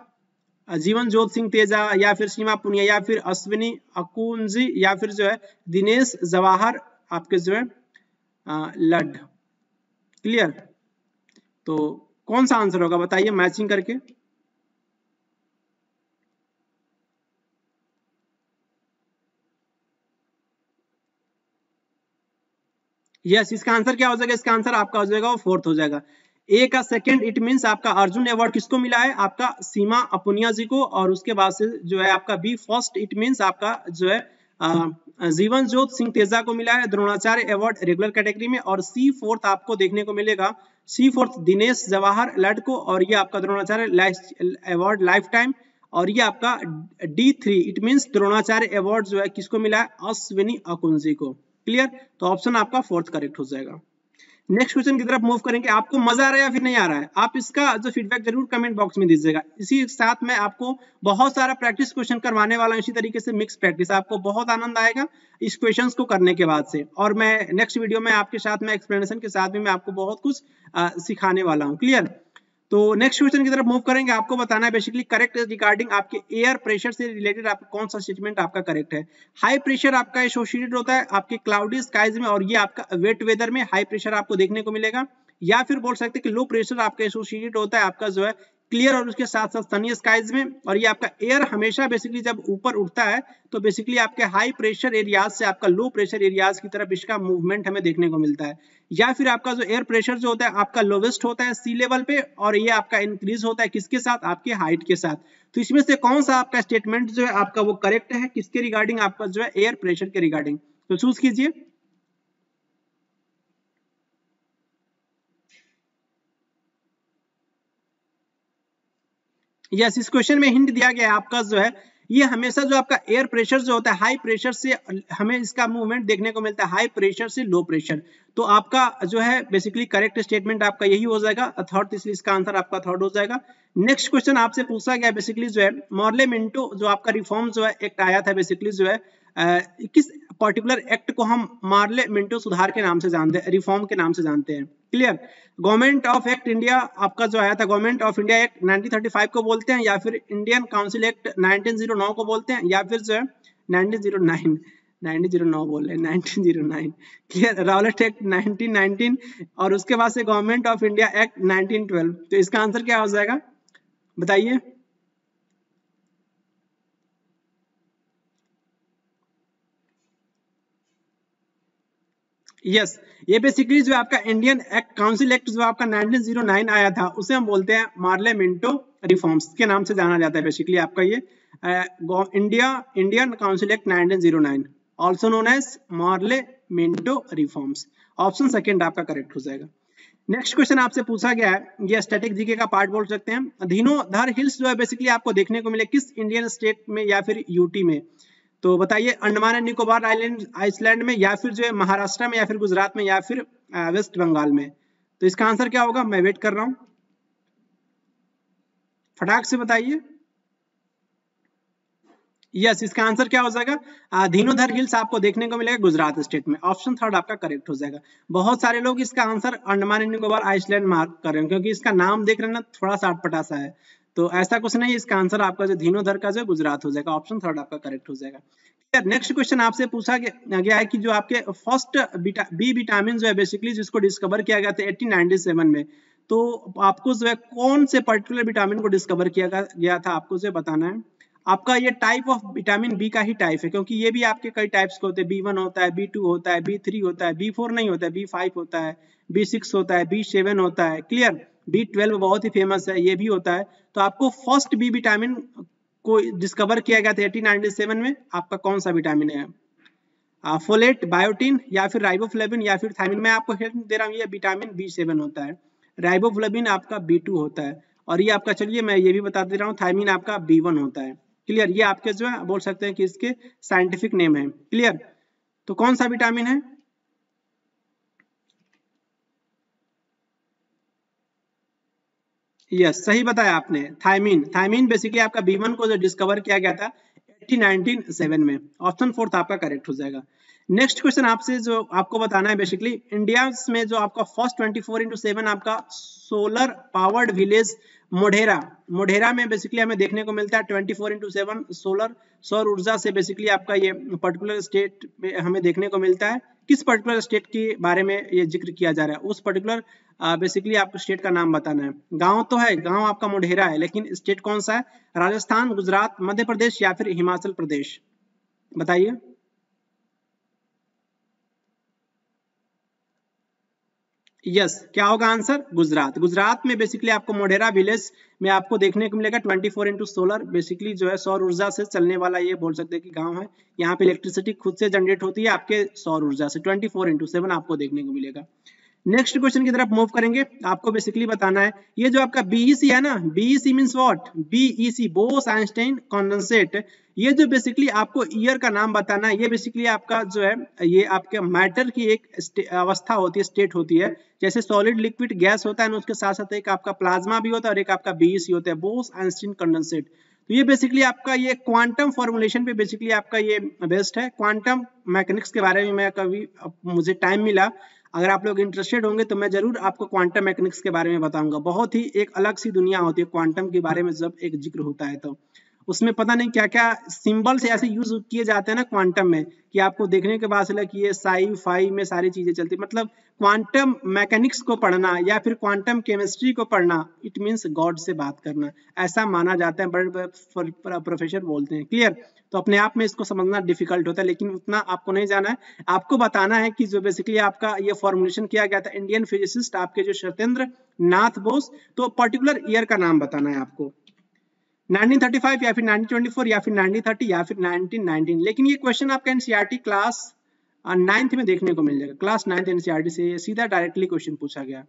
S1: जीवन जोत सिंह तेजा, या फिर सीमा पुनिया, या फिर अश्विनी अकुंजी, या फिर जो है दिनेश जवाहर आपके जो है लड। क्लियर। तो कौन सा आंसर होगा बताइए मैचिंग करके। यस, इसका आंसर क्या हो जाएगा? इसका आंसर आपका हो जाएगा वो फोर्थ हो जाएगा। ए का सेकंड इट मींस आपका अर्जुन अवार्ड किसको मिला है? आपका सीमा अपुनिया जी को। और उसके बाद से जो है आपका बी फर्स्ट इट मींस आपका जो है जीवन जोत सिंह तेजा को मिला है द्रोणाचार्य अवार्ड रेगुलर कैटेगरी में। और सी फोर्थ आपको देखने को मिलेगा, सी फोर्थ दिनेश जवाहर लड को। और ये आपका द्रोणाचार्य अवार्ड लाइफ टाइम। और ये आपका D3 it means Dronacharya award जो है किसको मिला है? अश्विनी अकुंजी को। क्लियर। तो ऑप्शन आपका फोर्थ करेक्ट हो जाएगा। नेक्स्ट क्वेश्चन की तरफ मूव करेंगे। आपको मजा आ रहा है या फिर नहीं आ रहा है? आप इसका जो फीडबैक जरूर कमेंट बॉक्स में दीजिएगा। इसी साथ में आपको बहुत सारा प्रैक्टिस क्वेश्चन करवाने वाला हूं, इसी तरीके से मिक्स प्रैक्टिस। आपको बहुत आनंद आएगा इस क्वेश्चंस को करने के बाद से। और मैं नेक्स्ट वीडियो में आपके साथ में एक्सप्लेनेशन के साथ में मैं आपको बहुत कुछ सिखाने वाला हूँ। क्लियर। तो नेक्स्ट क्वेश्चन की तरफ मूव करेंगे। आपको बताना है बेसिकली करेक्ट रिगार्डिंग आपके एयर प्रेशर से रिलेटेड आपका कौन सा स्टेटमेंट आपका करेक्ट है। हाई प्रेशर आपका एसोसिएटेड होता है आपके क्लाउडी स्काइज में, और ये आपका वेट वेदर में हाई प्रेशर आपको देखने को मिलेगा। या फिर बोल सकते हैं कि लो प्रेशर आपका एसोसिएटेड होता है आपका जो है क्लियर और उसके साथ साथ सनी स्काइज में। और ये आपका एयर हमेशा बेसिकली जब ऊपर उठता है तो बेसिकली आपके हाई प्रेशर एरियाज से आपका लो प्रेशर एरियाज की तरफ इसका मूवमेंट हमें देखने को मिलता है। या फिर आपका जो एयर प्रेशर जो होता है आपका लोवेस्ट होता है सी लेवल पे, और ये आपका इंक्रीज होता है किसके साथ? आपके हाइट के साथ। तो इसमें से कौन सा आपका स्टेटमेंट जो है आपका वो करेक्ट है? किसके रिगार्डिंग? आपका जो है एयर प्रेशर के रिगार्डिंग। तो चूज कीजिए। यस, इस क्वेश्चन में हिंट दिया गया है आपका जो है ये हमेशा जो आपका एयर प्रेशर जो होता है हाई प्रेशर से हमें इसका मूवमेंट देखने को मिलता है हाई प्रेशर से लो प्रेशर। तो आपका जो है बेसिकली करेक्ट स्टेटमेंट आपका यही हो जाएगा थर्ड, इसलिए इसका आंसर आपका थर्ड हो जाएगा। नेक्स्ट क्वेश्चन आपसे पूछा गया बेसिकली जो है मॉर्ले मिंटो जो आपका रिफॉर्म जो है एक्ट आया था बेसिकली जो है किस पर्टिकुलर एक्ट को हम मार्ले मिंटो सुधार के नाम से जानते हैं, रिफॉर्म के नाम से जानते हैं। Clear. Government of act India आपका जो आया था गवर्नमेंट ऑफ इंडिया एक्ट 1935 को बोलते हैं, या फिर इंडियन काउंसिल एक्ट 1909 को बोलते हैं, या फिर जो है 1909 बोल रहे हैं 1909। क्लियर। रॉलेट एक्ट 1919 और उसके बाद से गवर्नमेंट ऑफ इंडिया एक्ट 1912। तो इसका आंसर क्या हो जाएगा बताइए। यस, ये बेसिकली जो आपका इंडियन एक्ट काउंसिल एक्ट जो आपका 1909 आया था उसे हम बोलते हैं मार्ले मिंटो रिफॉर्म्स के नाम से जाना जाता है बेसिकली आपका ये Indian council act 1909, also known as Morley Minto reforms. Option second आपका करेक्ट हो जाएगा। नेक्स्ट क्वेश्चन आपसे पूछा गया है, ये स्टैटिक जीके का पार्ट बोल सकते हैं। धीनोधर हिल्स जो है बेसिकली आपको देखने को मिले किस इंडियन स्टेट में या फिर यूटी में? तो बताइए, अंडमान एंड निकोबार आइसलैंड में, या फिर जो है महाराष्ट्र में, या फिर गुजरात में, या फिर वेस्ट बंगाल में? तो इसका आंसर क्या होगा, मैं वेट कर रहा हूं, फटाक से बताइए। यस, इसका आंसर क्या हो जाएगा, धीनोधर हिल्स आपको देखने को मिलेगा गुजरात स्टेट में। ऑप्शन थर्ड आपका करेक्ट हो जाएगा। बहुत सारे लोग इसका answer Andaman and Nicobar island mark कर रहे हैं, क्योंकि इसका नाम देख रहे हैं ना, थोड़ा सा अटपटा सा है। तो ऐसा कुछ नहीं, इसका आंसर आपका जो धीनोधर का जो गुजरात हो जाएगा। ऑप्शन थर्ड आपका करेक्ट हो जाएगा। नेक्स्ट क्वेश्चन आपसे पूछा गया है कि जो आपके फर्स्ट बी विटामिन जो है बेसिकली जिसको डिस्कवर किया गया था 1897 में, तो आपको जो है कौन से पर्टिकुलर विटामिन को डिस्कवर किया गया था, आपको जो बताना है। आपका ये टाइप ऑफ विटामिन बी का ही टाइप है, क्योंकि ये भी आपके कई टाइप्स के होते हैं। B1 होता है, B2 होता है, B3 होता है, B4 नहीं होता है, B5 होता है, B6 होता है, B7 होता है, क्लियर। B12 बहुत ही फेमस है, ये भी होता है। तो आपको फर्स्ट बी विटामिन को डिस्कवर किया गया था 1897 में, आपका कौन सा विटामिन है? फोलेट, बायोटिन, या फिर राइबोफ्लेविन, या फिर थायमिन। मैं आपको हिंट दे रहा हूँ, ये विटामिन B7 होता है, राइबोफ्लेविन आपका B2 होता है, और ये आपका, चलिए मैं ये भी बता दे रहा हूँ, थायमिन आपका B1 होता है। क्लियर, ये आपके जो है बोल सकते हैं कि इसके साइंटिफिक नेम है। क्लियर, तो कौन सा विटामिन है? यस, सही बताया आपने, थायमिन। थायमिन बेसिकली आपका B1 को जो डिस्कवर किया गया था 1897 में। ऑप्शन फोर्थ आपका करेक्ट हो जाएगा। नेक्स्ट क्वेश्चन आपसे जो आपको बताना है बेसिकली, इंडिया में जो आपका फर्स्ट 24/7 आपका solar powered village Modhera, Modhera में बेसिकली हमें देखने को मिलता है 24/7 सोलर, सौर ऊर्जा से बेसिकली आपका ये पर्टिकुलर स्टेट में हमें देखने को मिलता है। किस पर्टिकुलर स्टेट के बारे में ये जिक्र किया जा रहा है, उस पर्टिकुलर बेसिकली आपको स्टेट का नाम बताना है। गांव तो है, गांव आपका मोढेरा है, लेकिन स्टेट कौन सा है? राजस्थान, गुजरात, मध्य प्रदेश, या फिर हिमाचल प्रदेश? बताइए। यस, क्या होगा आंसर? गुजरात। गुजरात में बेसिकली आपको मोढेरा विलेज में आपको देखने को मिलेगा 24/सोलर, बेसिकली जो है सौर ऊर्जा से चलने वाला, ये बोल सकते हैं कि गांव है। यहाँ पे इलेक्ट्रिसिटी खुद से जनरेट होती है आपके सौर ऊर्जा से, 24/7 आपको देखने को मिलेगा। नेक्स्ट क्वेश्चन की तरफ मूव करेंगे। आपको बेसिकली बताना है, ये जो आपका बीईसी है ना, BEC means what? BEC, Bose Einstein condensate. ये जो बेसिकली आपको ईयर का नाम बताना है, ये बेसिकली आपका जो है ये आपके मैटर की एक अवस्था होती है, स्टेट होती है। जैसे सॉलिड, लिक्विड, गैस होता है ना, उसके साथ साथ एक आपका प्लाज्मा भी होता है और एक आपका बीईसी होता है, बोस आइंस्टाइन कंडेंसेट। तो ये बेसिकली आपका ये क्वांटम फॉर्मुलेशन पे बेसिकली आपका ये बेस्ट है। क्वांटम मैकेनिक्स के बारे में मैं कभी मुझे टाइम मिला, अगर आप लोग इंटरेस्टेड होंगे तो मैं जरूर आपको क्वांटम मैकेनिक्स के बारे में बताऊंगा। बहुत ही एक अलग सी दुनिया होती है क्वांटम के बारे में, जब एक जिक्र होता है तो उसमें पता नहीं क्या क्या सिंबल्स ऐसे यूज किए जाते हैं ना क्वांटम में, कि आपको देखने के बाद लगा कि ये साई फाई में सारी चीजें चलती। मतलब क्वांटम मैकेनिक्स को पढ़ना या फिर क्वांटम केमिस्ट्री को पढ़ना, इट मीन्स गॉड से बात करना, ऐसा माना जाता है, बड़े प्रोफेसर बोलते हैं। क्लियर, तो अपने आप में इसको समझना डिफिकल्ट होता है, लेकिन उतना आपको नहीं जाना है। आपको बताना है कि जो बेसिकली आपका ये फॉर्मुलेशन किया गया था इंडियन फिजिसिस्ट आपके जो सत्येंद्र नाथ बोस, तो पर्टिकुलर ईयर का नाम बताना है आपको, 1935 या फिर 1924 या फिर 1930 या फिर 1919। लेकिन ये क्वेश्चन आपका एनसीईआरटी क्लास 9th में देखने को मिल जाएगा। क्लास 9th एनसीईआरटी से सीधा डायरेक्टली क्वेश्चन पूछा गया।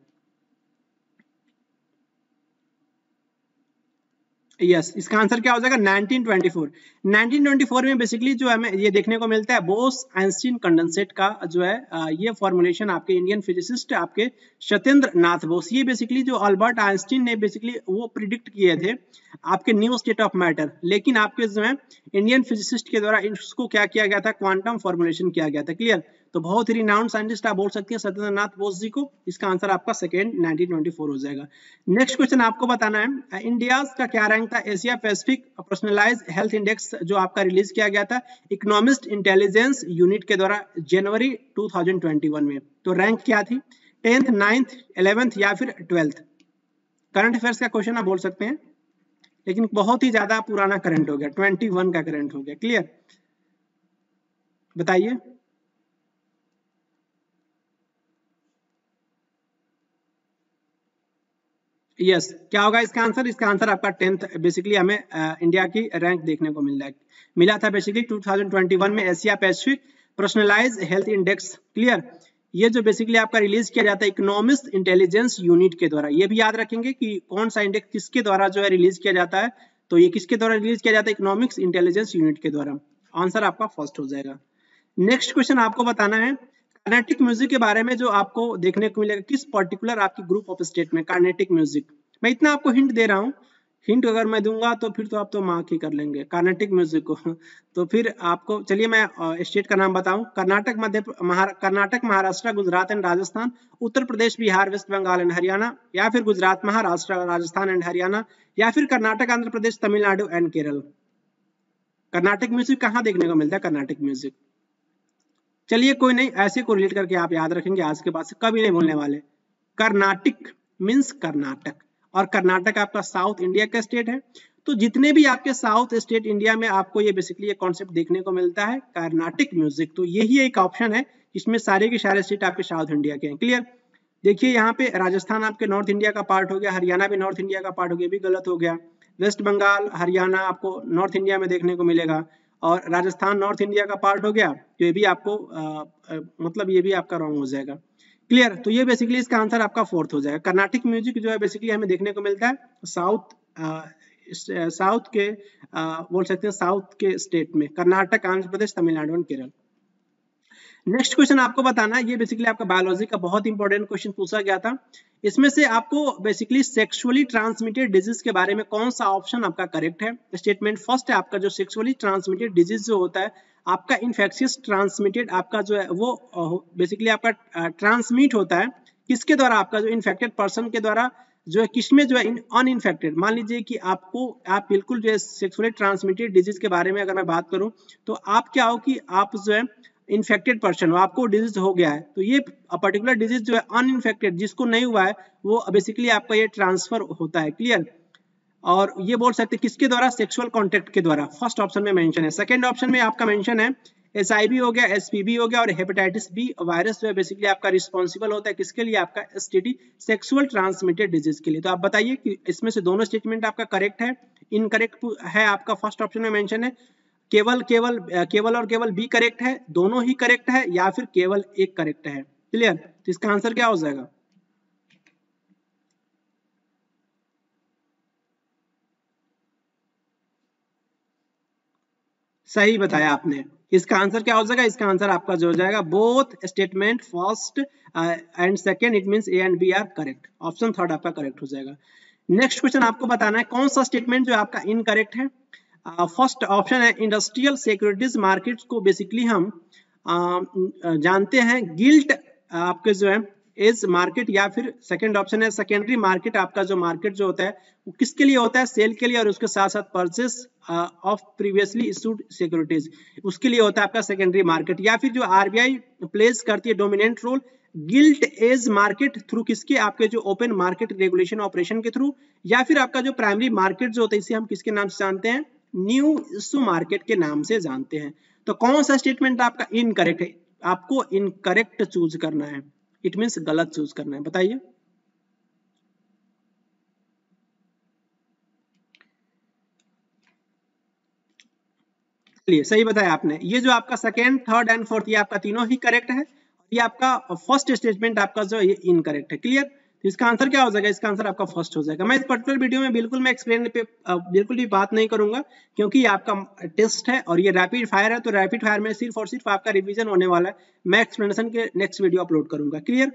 S1: यस, इसका आंसर क्या हो जाएगा? 1924। 1924 में बेसिकली जो हमें ये देखने को मिलता है बोस आइंस्टीन कंडेंसेट का जो है ये फॉर्मुलेशन आपके इंडियन फिजिसिस्ट आपके सत्येंद्र नाथ बोस, ये बेसिकली जो अल्बर्ट आइंस्टीन ने बेसिकली वो प्रिडिक्ट किए थे आपके न्यू स्टेट ऑफ मैटर, लेकिन आपके जो है इंडियन फिजिसिस्ट के द्वारा इसको क्या किया गया था? क्वांटम फॉर्मुलेशन किया गया था। क्लियर, तो बहुत ही रिनाउंड साइंटिस्ट आप बोल सकते हैं सत्येंद्र नाथ बोस जी को। इसका आंसर आपका सेकेंड 1924 हो जाएगा। नेक्स्ट क्वेश्चन आपको बताना है, इंडिया का क्या रैंक था Asia Pacific personalise health index जो आपका रिलीज किया गया था इकोनॉमिस्ट इंटेलिजेंस यूनिट के द्वारा जनवरी 2021 में? तो रैंक क्या थी? 10th, 9th, 11th या फिर 12th? करंट अफेयर्स का क्वेश्चन आप बोल सकते हैं, लेकिन बहुत ही ज्यादा पुराना करंट हो गया, 21 का करंट हो गया। क्लियर, बताइए। यस क्या होगा इसका आंसर? इसका आंसर आपका 10th बेसिकली हमें इंडिया की रैंक देखने को मिला था बेसिकली 2021 में Asia Pacific personalised health index. Clear? ये जो बेसिकली आपका रिलीज किया जाता है इकोनॉमिक्स इंटेलिजेंस यूनिट के द्वारा। ये भी याद रखेंगे कि कौन सा इंडेक्स किसके द्वारा जो है रिलीज किया जाता है, तो ये किसके द्वारा रिलीज किया जाता है? इकोनॉमिक्स इंटेलिजेंस यूनिट के द्वारा। आंसर आपका फर्स्ट हो जाएगा। नेक्स्ट क्वेश्चन आपको बताना है कार्नेटिक म्यूजिक के बारे में, जो आपको देखने को मिलेगा किस पर्टिकुलर आपकी ग्रुप ऑफ स्टेट में कार्नेटिक म्यूजिक। मैं इतना आपको हिंट दे रहा हूँ, हिंट अगर मैं दूंगा तो फिर तो आप तो मार्क ही कर लेंगे कार्नेटिक म्यूजिक को। तो फिर आपको चलिए मैं स्टेट का नाम बताऊं। Karnataka, Karnataka, Maharashtra, Gujarat and Rajasthan, Uttar Pradesh, Bihar, west Bengal and Haryana, या फिर गुजरात, महाराष्ट्र, राजस्थान एंड हरियाणा, या फिर कर्नाटक, आंध्र प्रदेश, तमिलनाडु एंड केरल। कर्नाटक म्यूजिक कहाँ देखने को मिलता है? कर्नाटक म्यूजिक। चलिए कोई नहीं, ऐसे को रिलेट करके आप याद रखेंगे, आज के बाद से कभी नहीं भूलने वाले। कर्नाटिक मींस कर्नाटक, और कर्नाटक आपका साउथ इंडिया का स्टेट है। तो जितने भी आपके साउथ स्टेट इंडिया में आपको ये बेसिकली ये कॉन्सेप्ट देखने को मिलता है कर्नाटिक म्यूजिक, तो यही एक ऑप्शन है इसमें सारे के सारे स्टेट आपके साउथ इंडिया के हैं। क्लियर? देखिए यहाँ पे राजस्थान आपके नॉर्थ इंडिया का पार्ट हो गया, हरियाणा भी नॉर्थ इंडिया का पार्ट हो गया, भी गलत हो गया। वेस्ट बंगाल, हरियाणा आपको नॉर्थ इंडिया में देखने को मिलेगा, और राजस्थान नॉर्थ इंडिया का पार्ट हो गया, तो ये भी आपको मतलब ये भी आपका रॉन्ग हो जाएगा। क्लियर? तो ये बेसिकली इसका आंसर आपका फोर्थ हो जाएगा। कर्नाटिक म्यूजिक जो है बेसिकली हमें देखने को मिलता है साउथ के बोल सकते हैं साउथ के स्टेट में, कर्नाटक, आंध्र प्रदेश, तमिलनाडु और केरल। नेक्स्ट क्वेश्चन आपको बताना है, ये बेसिकली आपका बायोलॉजी का बहुत इंपॉर्टेंट क्वेश्चन पूछा गया था। इसमें से आपको बेसिकली सेक्सुअली ट्रांसमिटेड डिजीज के बारे में कौन सा ऑप्शन आपका करेक्ट है? स्टेटमेंट फर्स्ट है आपका, जो सेक्सुअली ट्रांसमिटेड डिजीज जो होता है आपका इन्फेक्शियस ट्रांसमिटेड आपका जो है वो बेसिकली आपका ट्रांसमिट होता है किसके द्वारा? आपका जो इन्फेक्टेड पर्सन के द्वारा, जो है किसमें जो है अनइन्फेक्टेड। मान लीजिए कि आप बिल्कुल जो है सेक्सुअली ट्रांसमिटेड डिजीज के बारे में अगर मैं बात करूं, तो आप क्या हो कि आप जो है इन्फेक्टेड पर्सन हो, आपको डिजीज हो गया है, तो ये पर्टिकुलर डिजीज जो है अनइन्फेक्टेड, जिसको नहीं हुआ है, वो बेसिकली आपका ये ट्रांसफर होता है। क्लियर? और ये बोल सकते हैं किसके द्वारा? सेक्सुअल कांटेक्ट के द्वारा। फर्स्ट ऑप्शन में मेंशन है। सेकंड ऑप्शन में आपका मेंशन है एचआईवी हो गया, एसपीवी हो गया, और हेपेटाइटिस बी वायरस जो है बेसिकली आपका रिस्पॉन्सिबल होता है किसके लिए? आपका एसटीडी, सेक्सुअल ट्रांसमिटेड डिजीज के लिए। तो आप बताइए कि इसमें से दोनों स्टेटमेंट आपका करेक्ट है, इनकरेक्ट है? आपका फर्स्ट ऑप्शन में मेंशन है केवल और केवल बी करेक्ट है, दोनों ही करेक्ट है, या फिर केवल एक करेक्ट है? क्लियर? तो इसका आंसर क्या हो जाएगा? सही बताया आपने। इसका आंसर क्या हो जाएगा? इसका आंसर आपका जो हो जाएगा both statement first and second, it means A and B are correct. Option third आपका करेक्ट हो जाएगा। नेक्स्ट क्वेश्चन आपको बताना है कौन सा स्टेटमेंट जो आपका इनकरेक्ट है। फर्स्ट ऑप्शन है इंडस्ट्रियल सिक्योरिटीज मार्केट्स को बेसिकली हम जानते हैं गिल्ट आपके जो है इज मार्केट, या फिर सेकंड ऑप्शन है सेकेंडरी मार्केट। आपका जो मार्केट जो होता है वो किसके लिए होता है? सेल के लिए, और उसके साथ साथ purchase of previously issued securities, उसके लिए होता है आपका सेकेंडरी मार्केट। या फिर जो आरबीआई प्लेस करती है dominant role gilt edge market through किसके? आपके जो ओपन मार्केट रेगुलेशन ऑपरेशन के थ्रू, या फिर आपका जो प्राइमरी मार्केट जो होता है इसे हम किसके नाम से जानते हैं? न्यू इशू मार्केट के नाम से जानते हैं। तो कौन सा स्टेटमेंट आपका इनकरेक्ट है? आपको इनकरेक्ट चूज करना है, इट मींस गलत चूज करना है। बताइए। चलिए सही बताया आपने। ये जो आपका सेकेंड, थर्ड एंड फोर्थ ये आपका तीनों ही करेक्ट है, ये आपका फर्स्ट स्टेटमेंट आपका जो ये इनकरेक्ट है। क्लियर? तो इसका आंसर क्या हो जाएगा? इसका आंसर आपका फर्स्ट हो जाएगा। मैं इस पर्टिकुलर वीडियो में बिल्कुल मैं एक्सप्लेन पे बिल्कुल भी बात नहीं करूंगा, क्योंकि ये आपका टेस्ट है और ये रैपिड फायर है, तो रैपिड फायर में सिर्फ और सिर्फ आपका रिवीजन होने वाला है। मैं एक्सप्लेनेशन के नेक्स्ट वीडियो अपलोड करूंगा। क्लियर?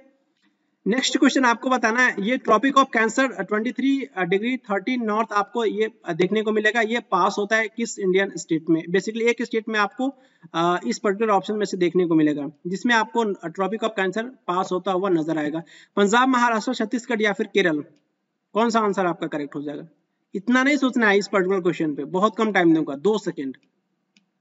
S1: नेक्स्ट क्वेश्चन आपको बताना है, ये tropic of cancer 23 degree 30 north आपको ये देखने को मिलेगा। ये पास होता है किस इंडियन स्टेट में? बेसिकली एक स्टेट में आपको इस पर्टिकुलर ऑप्शन में से देखने को मिलेगा जिसमें आपको ट्रॉपिक ऑफ कैंसर पास होता हुआ नजर आएगा। पंजाब, महाराष्ट्र, छत्तीसगढ़ या फिर केरल? कौन सा आंसर आपका करेक्ट हो जाएगा? इतना नहीं सोचना है इस पर्टिकुलर क्वेश्चन पे, बहुत कम टाइम दूंगा, 2 सेकेंड।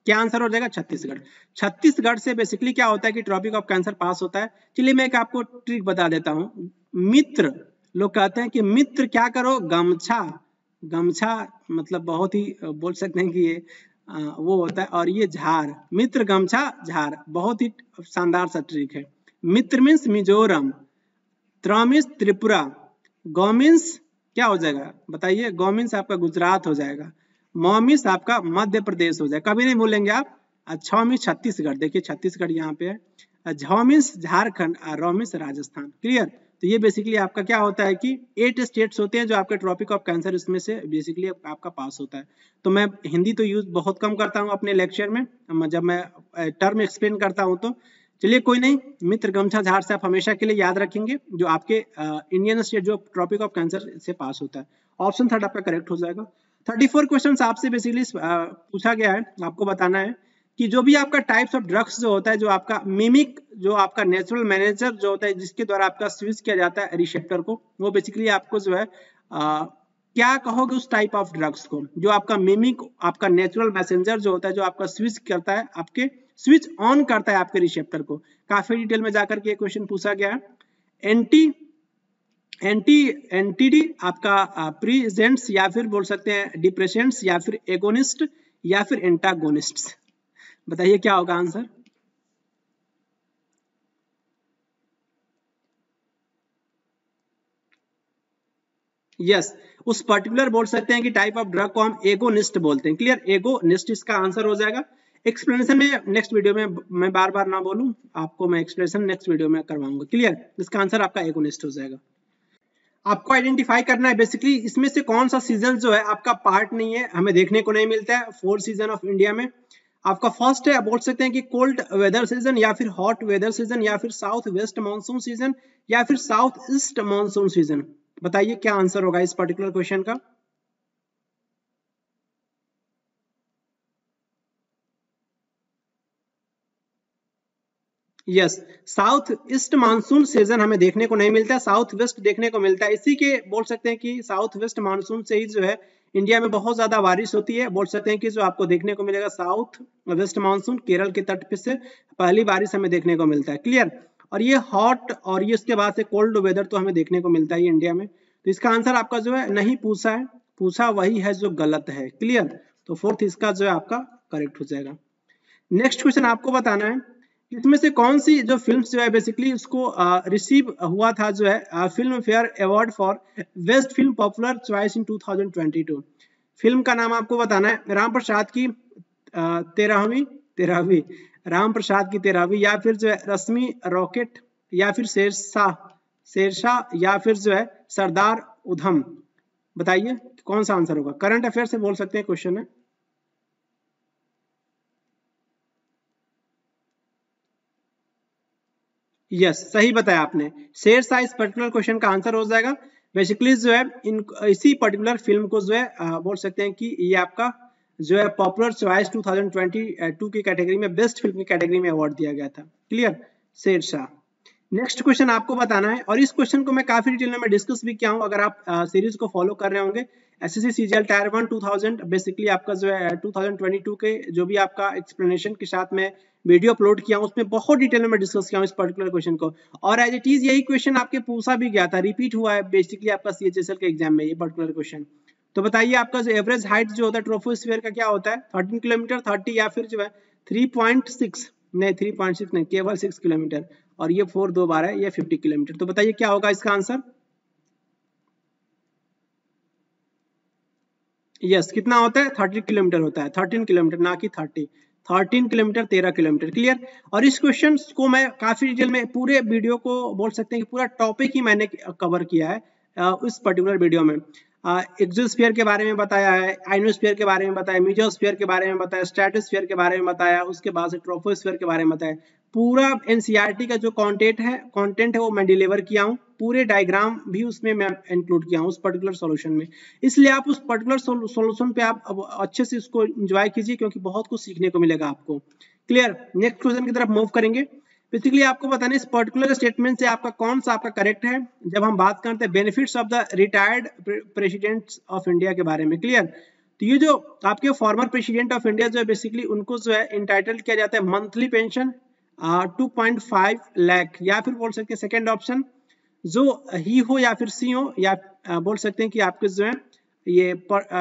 S1: क्या आंसर हो जाएगा? छत्तीसगढ़। छत्तीसगढ़ से बेसिकली क्या होता है कि ट्रॉपिक ऑफ कैंसर पास होता है। चलिए मैं एक आपको ट्रिक बता देता हूँ। मित्र, लोग कहते हैं कि मित्र क्या करो? गमछा। गमछा मतलब बहुत ही बोल सकते हैं कि ये वो होता है, और ये झार, मित्र गमछा झार, बहुत ही शानदार सा ट्रिक है। मित्र मीन्स मिजोरम, त्र मीन्स त्रिपुरा, गौ मीन्स क्या हो जाएगा बताइए? गौ मीन्स आपका गुजरात हो जाएगा, म मीन्स आपका मध्य प्रदेश हो जाएगा, कभी नहीं भूलेंगे आप। छ मीन्स छत्तीसगढ़, देखिए छत्तीसगढ़ यहाँ पे है। झ मीन्स झारखंड, र मीन्स राजस्थान। क्लियर? तो ये बेसिकली आपका क्या होता है कि 8 स्टेट्स होते हैं जो आपके ट्रॉपिक ऑफ कैंसर इसमें से बेसिकली आपका पास होता है। तो मैं हिंदी तो यूज बहुत कम करता हूँ अपने लेक्चर में, जब मैं टर्म एक्सप्लेन करता हूँ तो चलिए कोई नहीं, मित्र गमछा झाड़ से आप हमेशा के लिए याद रखेंगे जो आपके इंडियन स्टेट जो ट्रॉपिक ऑफ कैंसर से पास होता है। ऑप्शन थर्ड आपका करेक्ट हो जाएगा। 34 क्वेश्चन आपसे बेसिकली पूछा गया है, आपको बताना है कि जो भी आपका टाइप्स ऑफ ड्रग्स जो होता है, जो आपका मिमिक, जो आपका नेचुरल मैनेजर जो होता है जिसके द्वारा आपका स्विच किया जाता है रिसेप्टर को, वो बेसिकली आपको जो है क्या कहोगे उस टाइप ऑफ ड्रग्स को, जो आपका मिमिक, आपका नेचुरल मैसेंजर जो होता है, जो आपका स्विच करता है, आपके स्विच ऑन करता है आपके रिसेप्टर को। काफी डिटेल में जाकर के क्वेश्चन पूछा गया है। एंटीडी आपका प्रीजेंट्स या फिर बोल सकते हैं डिप्रेसेंट्स या फिर एगोनिस्ट या फिर एंटागोनिस्ट, बताइए क्या होगा आंसर? यस, उस पर्टिकुलर बोल सकते हैं कि टाइप ऑफ ड्रग को हम एगोनिस्ट बोलते हैं। क्लियर? एगोनिस्ट इसका आंसर हो जाएगा। एक्सप्लेनेशन में नेक्स्ट वीडियो में मैं बार बार ना बोलूं, आपको मैं एक्सप्लेनेशन नेक्स्ट वीडियो में करवाऊंगा। क्लियर? इसका आंसर आपका एगोनिस्ट हो जाएगा। आपको आइडेंटिफाई करना है बेसिकली इसमें से कौन सा सीजन जो है आपका पार्ट नहीं है, हमें देखने को नहीं मिलता है 4 सीजन ऑफ इंडिया में। आपका फर्स्ट है, बोल सकते हैं कि कोल्ड वेदर सीजन या फिर हॉट वेदर सीजन या फिर साउथ वेस्ट मानसून सीजन या फिर साउथ ईस्ट मानसून सीजन। बताइए क्या आंसर होगा इस पर्टिकुलर क्वेश्चन का? Yes, south east monsoon season हमें देखने को नहीं मिलता है, साउथ वेस्ट देखने को मिलता है। इसी के बोल सकते हैं कि साउथ वेस्ट मानसून से ही जो है इंडिया में बहुत ज्यादा बारिश होती है। बोल सकते हैं कि जो आपको देखने को मिलेगा साउथ वेस्ट मानसून केरल के तट पे से पहली बारिश हमें देखने को मिलता है। क्लियर? और ये हॉट और ये उसके बाद से कोल्ड वेदर तो हमें देखने को मिलता है इंडिया में। तो इसका आंसर आपका जो है नहीं पूछा है, पूछा वही है जो गलत है। क्लियर? तो फोर्थ इसका जो है आपका करेक्ट हो जाएगा। नेक्स्ट क्वेश्चन आपको बताना है इसमें से कौन सी जो फिल्म जो है बेसिकली उसको रिसीव हुआ था जो है film fair award for best film popular choice in 2022। Film का नाम आपको बताना है। राम प्रसाद की 13वीं राम प्रसाद की 13वीं, या फिर जो है रश्मि रॉकेट, या फिर शेरशाह, या फिर जो है सरदार उधम। बताइए कौन सा आंसर होगा? करंट अफेयर से बोल सकते हैं क्वेश्चन है। यस, सही बताया आपने, शेरशाह इस पर्टिकुलर क्वेश्चन का आंसर हो जाएगा। बेसिकली जो है इन इसी पर्टिकुलर फिल्म को जो है बोल सकते हैं कि ये आपका जो है पॉपुलर चॉइस 2022 की कैटेगरी में बेस्ट फिल्म की कैटेगरी में अवार्ड दिया गया था। क्लियर? शेरशाह। नेक्स्ट क्वेश्चन आपको बताना है, और इस क्वेश्चन को मैं काफी डिटेल में डिस्कस भी किया हूं, अगर आप सीरीज को फॉलो कर रहे होंगे। एसएससी सीजीएल टायर 1 2000 बेसिकली आपका जो है 2022 के जो भी आपका एक्सप्लेनेशन के साथ में वीडियो अपलोड किया उसमें बहुत डिटेल में डिस्कस किया हूं इस पर्टिकुलर क्वेश्चन को। और एज इट इज यही क्वेश्चन आपके पूछा भी गया था, रिपीट हुआ है बेसिकली आपका सीएचएसएल के एग्जाम में ये पर्टिकुलर क्वेश्चन। तो बताइए आपका जो एवरेज हाइट जो होता है ट्रोपोस्फीयर का क्या होता है? 13 किलोमीटर, 30 या फिर जो है 3.6, नहीं 3.6 नहीं, केवल 6 किलोमीटर, और ये 4 दो बार है, ये 50 किलोमीटर। तो बताइए क्या होगा इसका आंसर? यस, कितना होता है? 30 किलोमीटर होता है, 13 किलोमीटर ना कि 30। 13 किलोमीटर 13 किलोमीटर। क्लियर? और इस क्वेश्चन को मैं काफी डिटेल में पूरे वीडियो को बोल सकते हैं कि पूरा टॉपिक ही मैंने कवर किया है इस पर्टिकुलर वीडियो में। एक्सोस्फीयर के बारे में बताया है, आइनोस्फीयर के बारे में बताया, मीजोस्फीयर के बारे में बताया, स्ट्रेटोस्फीयर के बारे में बताया, उसके बाद से ट्रोपोस्फीयर के बारे में बताया। पूरा एनसीईआरटी का जो कंटेंट है वो मैं डिलीवर किया हूँ, पूरे डायग्राम भी उसमें मैं इंक्लूड किया हूँ उस पर्टिकुलर सॉल्यूशन में। इसलिए आप उस पर्टिकुलर सॉल्यूशन पे आप अच्छे से इसको एंजॉय कीजिए, क्योंकि बहुत कुछ सीखने को मिलेगा आपको। क्लियर? नेक्स्ट क्वेश्चन की तरफ मूव करेंगे। बेसिकली आपको बताना इस पर्टिकुलर स्टेटमेंट से आपका कौन सा आपका करेक्ट है, जब हम बात करते हैं benefits of the retired presidents of India के बारे में। क्लियर? तो ये जो आपके फॉर्मर प्रेसिडेंट ऑफ इंडिया जो है बेसिकली उनको जो है इंटाइटल किया जाता है मंथली पेंशन 2.5 लाख, या फिर बोल सकते हैं सेकेंड ऑप्शन जो ही हो या फिर सी हो, या बोल सकते हैं कि आपके जो है ये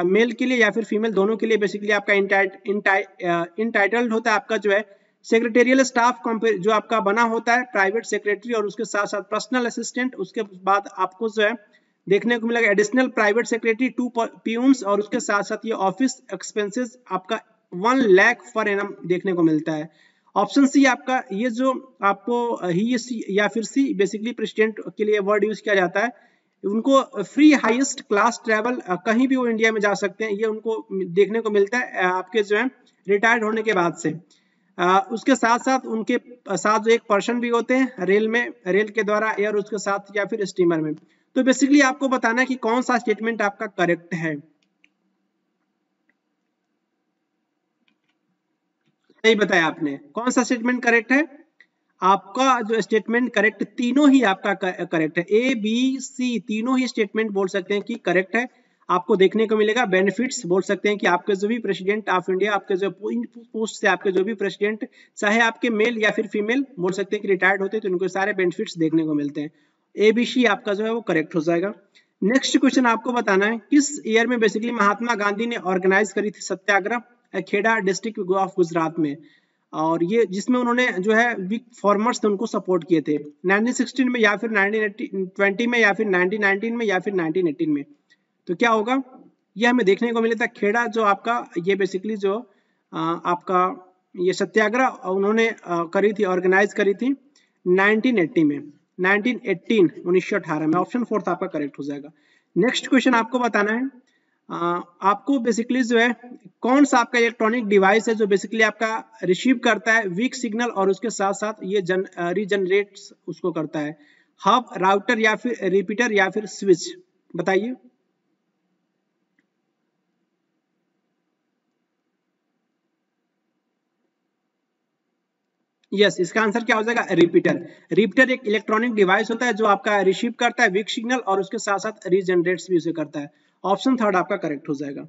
S1: मेल के लिए या फिर फीमेल दोनों के लिए बेसिकली आपका इंटाइटल्ड होता है आपका जो है सेक्रेटेरियल स्टाफ जो आपका बना होता है प्राइवेट सेक्रेटरी, और उसके साथ साथ पर्सनल असिस्टेंट, उसके बाद आपको जो है देखने को मिलेगा। एडिशनल प्राइवेट सेक्रेटरी 2 पियून्स और उसके साथ साथ ये ऑफिस एक्सपेंसेस आपका 1 लाख पर एनम देखने को मिलता है। ऑप्शन सी आपका ये जो आपको ही या फिर सी बेसिकली प्रेसिडेंट के लिए वर्ड यूज किया जाता है, उनको फ्री हाईएस्ट क्लास ट्रैवल कहीं भी वो इंडिया में जा सकते हैं, ये उनको देखने को मिलता है आपके जो है रिटायर्ड होने के बाद से। उसके साथ साथ उनके साथ जो एक पर्सन भी होते हैं रेल में, रेल के द्वारा एयर उसके साथ या फिर स्टीमर में। तो बेसिकली आपको बताना है कि कौन सा स्टेटमेंट आपका करेक्ट है। सही बताया आपने, कौन सा स्टेटमेंट करेक्ट है? आपका जो स्टेटमेंट करेक्ट, तीनों ही आपका करेक्ट है, ए बी सी तीनों ही स्टेटमेंट बोल सकते हैं कि करेक्ट है। आपको देखने को मिलेगा बेनिफिट्स, बोल सकते हैं कि आपके जो भी प्रेसिडेंट ऑफ इंडिया, आपके जो पोस्ट से आपके जो भी प्रेसिडेंट, चाहे आपके मेल या फिर फीमेल, बोल सकते हैं कि रिटायर्ड होते हैं, तो उनको सारे बेनिफिट्स देखने को मिलते हैं। ए बी सी आपका जो है वो करेक्ट हो जाएगा। नेक्स्ट क्वेश्चन आपको बताना है किस ईयर में बेसिकली महात्मा गांधी ने ऑर्गेनाइज करी थी सत्याग्रह खेड़ा डिस्ट्रिक्ट ऑफ गुजरात में, और ये जिसमें उन्होंने जो है वीक फार्मर्स थे उनको सपोर्ट किए थे, 1916 में या फिर 1920 में या फिर 1919 में या फिर 1918 में। तो क्या होगा, ये हमें देखने को मिला था खेड़ा जो आपका ये बेसिकली जो आपका ये सत्याग्रह उन्होंने करी थी, ऑर्गेनाइज करी थी 1980 में, 1918 में। ऑप्शन फोर्थ आपका करेक्ट हो जाएगा। नेक्स्ट क्वेश्चन आपको बताना है आपको बेसिकली जो है कौन सा आपका इलेक्ट्रॉनिक डिवाइस है जो बेसिकली आपका रिसीव करता है वीक सिग्नल और उसके साथ साथ ये रीजनरेट उसको करता है, हब, राउटर या फिर रिपीटर या फिर स्विच, बताइए। यस, इसका आंसर क्या हो जाएगा, रिपीटर। रिपीटर एक इलेक्ट्रॉनिक डिवाइस होता है जो आपका रिसीव करता है वीक सिग्नल और उसके साथ साथ रीजनरेट्स भी उसे करता है। ऑप्शन थर्ड आपका करेक्ट हो जाएगा।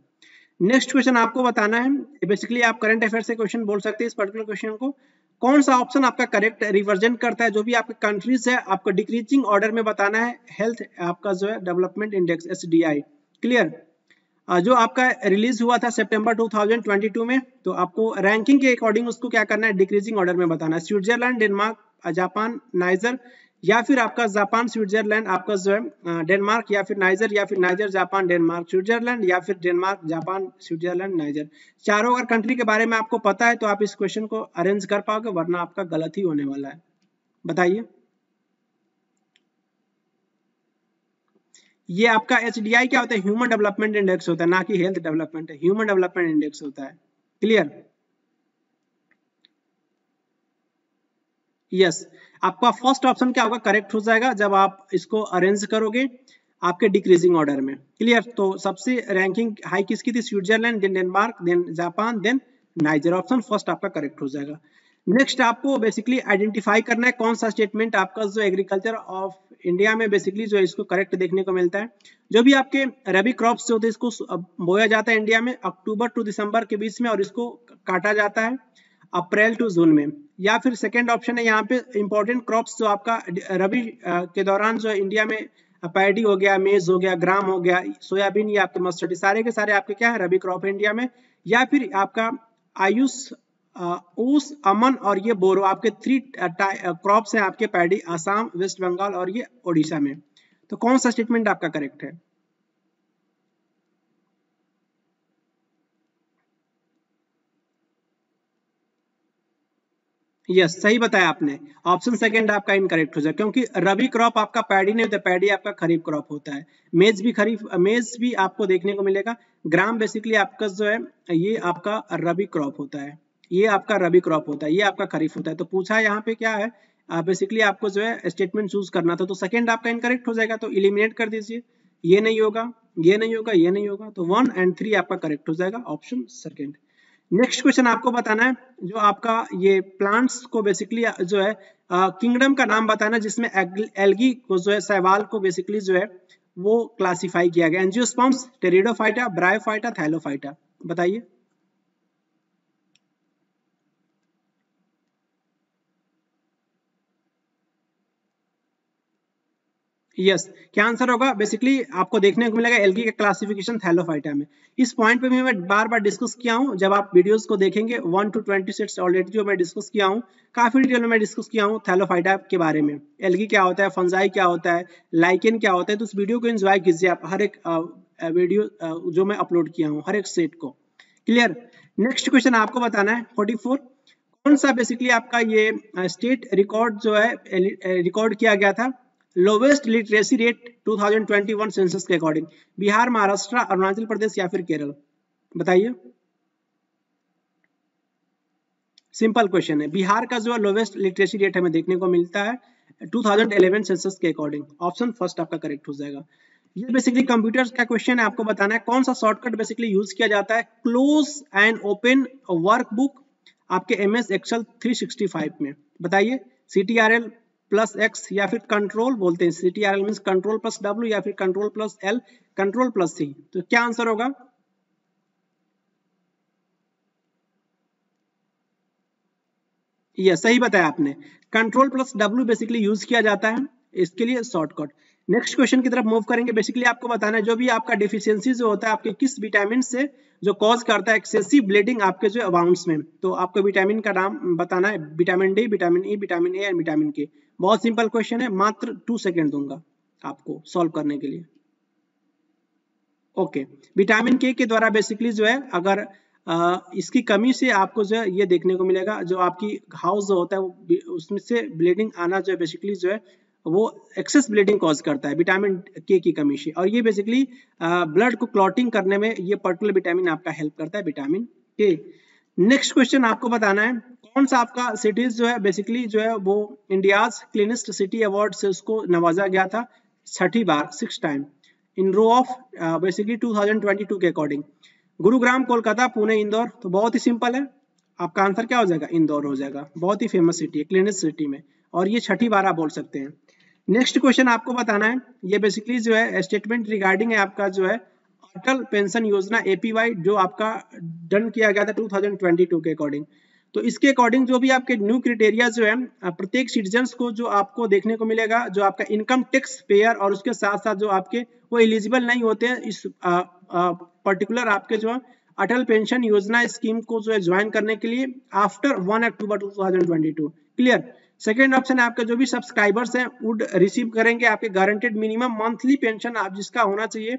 S1: नेक्स्ट क्वेश्चन आपको बताना है, बेसिकली आप करंट अफेयर से क्वेश्चन बोल सकते हैं इस पर्टिकुलर क्वेश्चन को। कौन सा ऑप्शन आपका करेक्ट रिप्रेजेंट करता है जो भी आपके कंट्रीज है, आपको डिक्रीजिंग ऑर्डर में बताना है। हेल्थ आपका जो है डेवलपमेंट इंडेक्स एसडीआई, क्लियर, जो आपका रिलीज हुआ था सितंबर 2022 में, तो आपको रैंकिंग के अकॉर्डिंग उसको क्या करना है, डिक्रीजिंग ऑर्डर में बताना है। स्विट्जरलैंड, डेनमार्क, जापान, नाइजर या फिर आपका जापान स्विट्जरलैंड आपका जो है डेनमार्क या फिर नाइजर जापान डेनमार्क स्विट्जरलैंड या फिर डेनमार्क जापान स्विट्जरलैंड नाइजर। चारों अगर कंट्री के बारे में आपको पता है तो आप इस क्वेश्चन को अरेंज कर पाओगे, वरना आपका गलत ही होने वाला है। बताइए। ये आपका एचडीआई क्या होता है, ह्यूमन डेवलपमेंट इंडेक्स होता है, ना कि हेल्थ डेवलपमेंट है, ह्यूमन डेवलपमेंट इंडेक्स होता है। क्लियर। यस, आपका फर्स्ट ऑप्शन क्या होगा, करेक्ट हो जाएगा जब आप इसको अरेंज करोगे आपके डिक्रीजिंग ऑर्डर में। क्लियर, तो सबसे रैंकिंग हाई किसकी थी, Switzerland, then Denmark, then Japan, then Niger. Option first आपका करेक्ट हो जाएगा। नेक्स्ट आपको बेसिकली आइडेंटिफाई करना है कौन सा स्टेटमेंट आपका जो एग्रीकल्चर ऑफ इंडिया में बेसिकली जो इसको करेक्ट देखने को मिलता है। जो भी आपके रबी क्रॉप्स जो होते हैं इसको बोया जाता है इंडिया में अक्टूबर टू दिसंबर के बीच में और इसको काटा जाता है अप्रैल टू जून में। या फिर सेकेंड ऑप्शन है यहाँ पे इंपॉर्टेंट क्रॉप्स जो आपका रबी के दौरान जो इंडिया में पैडी हो गया, मेज हो गया, ग्राम हो गया, सोयाबीन या आपके मस्टर्ड, सारे के सारे आपके क्या है रबी क्रॉप है इंडिया में। या फिर आपका आयुष, ऊस, अमन और ये बोरो आपके 3 क्रॉप्स हैं आपके पैडी, आसाम, वेस्ट बंगाल और ये ओडिशा में। तो कौन सा स्टेटमेंट आपका करेक्ट है? यस, सही बताया आपने। ऑप्शन सेकंड आपका इनकरेक्ट हो जाए, क्योंकि रबी क्रॉप आपका पैडी नहीं होता, पैडी आपका खरीफ क्रॉप होता है। मेज भी खरीफ, मेज भी आपको देखने को मिलेगा। ग्राम बेसिकली आपका जो है ये आपका रबी क्रॉप होता है, ये आपका रबी क्रॉप होता है, ये आपका खरीफ होता है। तो पूछा यहाँ पे क्या है, बेसिकली आपको जो है स्टेटमेंट चूज करना था, तो सेकंड आपका इनकरेक्ट हो जाएगा, तो इलिमिनेट कर दीजिए। ये नहीं होगा, ये नहीं होगा, ये नहीं होगा, तो 1 एंड 3 आपका करेक्ट हो जाएगा, ऑप्शन सेकंड। नेक्स्ट क्वेश्चन आपको बताना है जो आपका ये प्लांट्स को बेसिकली जो है किंगडम का नाम बताना जिसमें एल्गी को जो है शैवाल को बेसिकली जो है वो क्लासिफाई किया गया। एंजियोस्पर्म्स, टेरिडोफाइटा, ब्रायोफाइटा, थैलोफाइटा, बताइए। यस क्या आंसर होगा? बेसिकली आपको देखने को मिलेगा एल्गी का क्लासिफिकेशन थैलोफाइटा में। इस पॉइंट पे भी मैं बार बार डिस्कस किया हूं, जब आप वीडियोस को देखेंगे 1 to 26 ऑलरेडी जो मैं डिस्कस किया हूं, काफी डिटेल में मैं डिस्कस किया हूं थैलोफाइटा के बारे में, एल्गी क्या होता है, फंजाई क्या होता है, लाइकेन क्या होता है। तो उस वीडियो को एंजॉय कीजिए आप, हर एक वीडियो जो मैं अपलोड किया हूँ हर एक सेट को। क्लियर? नेक्स्ट क्वेश्चन आपको बताना है 44, कौन सा बेसिकली आपका ये स्टेट रिकॉर्ड जो है रिकॉर्ड किया गया था लोवेस्ट लिटरेसी रेट 2021 सेंसस के अकॉर्डिंग? बिहार, महाराष्ट्र, अरुणाचल प्रदेश या फिर केरल? बताइए। सिंपल क्वेश्चन है। बिहार का जो लोवेस्ट लिटरेसी रेट हमें देखने को मिलता है 2011 सेंसस के अकॉर्डिंग। ऑप्शन फर्स्ट आपका करेक्ट हो जाएगा। ये बेसिकली कंप्यूटर्स का क्वेश्चन है, आपको बताना है कौन सा शॉर्टकट बेसिकली यूज किया जाता है क्लोज एंड ओपन वर्कबुक आपके एमएस एक्सेल 365 में? बताइए। CTRL प्लस एक्स या फिर कंट्रोल बोलते हैं, CTRL means control plus W या फिर control plus L, control plus C. तो क्या आंसर होगा? ये सही बताया आपने, control plus W basically use किया जाता है इसके लिए शॉर्टकट। नेक्स्ट क्वेश्चन की तरफ मूव करेंगे। बेसिकली आपको बताना है जो भी आपका डिफिशियंसी जो होता है आपके किस विटामिन से जो कॉज करता है एक्सेसिव ब्लीडिंग आपके जो अमाउंट्स में, तो आपको विटामिन का नाम बताना है, vitamin D, vitamin E, vitamin A and vitamin के। बहुत सिंपल क्वेश्चन है, मात्र 2 सेकेंड दूंगा आपको सॉल्व करने के लिए। ओके, विटामिन के द्वारा बेसिकली जो है अगर इसकी कमी से आपको जो है ये देखने को मिलेगा, जो आपकी घाव जो होता है वो उसमें से ब्लीडिंग आना जो है बेसिकली जो है वो एक्सेस ब्लीडिंग कॉज करता है विटामिन के की कमी से। और ये बेसिकली ब्लड को क्लॉटिंग करने में ये पर्टिकुलर विटामिन आपका हेल्प करता है, विटामिन के। नेक्स्ट क्वेश्चन आपको बताना है कौन सा आपका सिटीज जो है बेसिकली जो है वो इंडियाज क्लीनेस्ट सिटी अवार्ड से उसको नवाजा गया था 6ठी बार, 6 time in row of basically 2022 के अकॉर्डिंग। गुरुग्राम, कोलकाता, पुणे, इंदौर? तो बहुत ही सिंपल है, आपका आंसर क्या हो जाएगा? इंदौर हो जाएगा। बहुत ही फेमस सिटी है, क्लीनेस्ट सिटी में, और ये 6ठी बार आप बोल सकते हैं। नेक्स्ट क्वेश्चन आपको बताना है, ये बेसिकली जो है स्टेटमेंट रिगार्डिंग है आपका जो है अटल पेंशन योजना APY जो आपका डन किया गया था 2022 के अकॉर्डिंग। तो इसके अकॉर्डिंग जो भी आपके न्यू क्राइटेरिया जो है प्रत्येक सिटीजन्स को जो आपको देखने को मिलेगा, जो आपका इनकम टैक्स पेयर और उसके साथ साथ जो आपके वो एलिजिबल नहीं होते हैं इस पर्टिकुलर आपके जो अटल पेंशन योजना स्कीम को जो है ज्वाइन करने के लिए आफ्टर 1 अक्टूबर 2022। क्लियर? सेकेंड ऑप्शन है आपके जो भी सब्सक्राइबर्स हैं वुड रिसीव करेंगे आपके गारंटेड मिनिमम मंथली पेंशन, आप जिसका होना चाहिए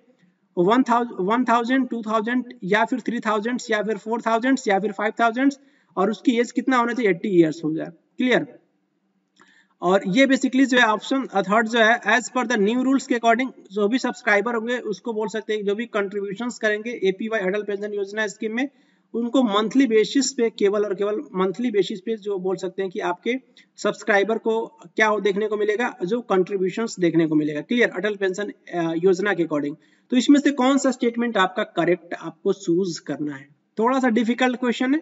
S1: 1000, 2000 या फिर 3000 या फिर 4000 या फिर 5000, और उसकी एज कितना होना चाहिए? 80 ईयर्स हो जाए। क्लियर? और ये बेसिकली जो है ऑप्शन थर्ड जो है as per the new rules के अकॉर्डिंग जो भी सब्सक्राइबर होंगे उसको बोल सकते हैं जो भी कंट्रीब्यूशंस करेंगे APY अटल पेंशन योजना स्कीम में, उनको मंथली बेसिस पे केवल और केवल मंथली बेसिस पे जो बोल सकते हैं कि आपके सब्सक्राइबर को क्या हो देखने को मिलेगा? जो कंट्रीब्यूशंस देखने को मिलेगा। क्लियर? अटल पेंशन योजना के अकॉर्डिंग। तो इसमें से कौन सा स्टेटमेंट आपका करेक्ट आपको चूज करना है? थोड़ा सा डिफिकल्ट क्वेश्चन है।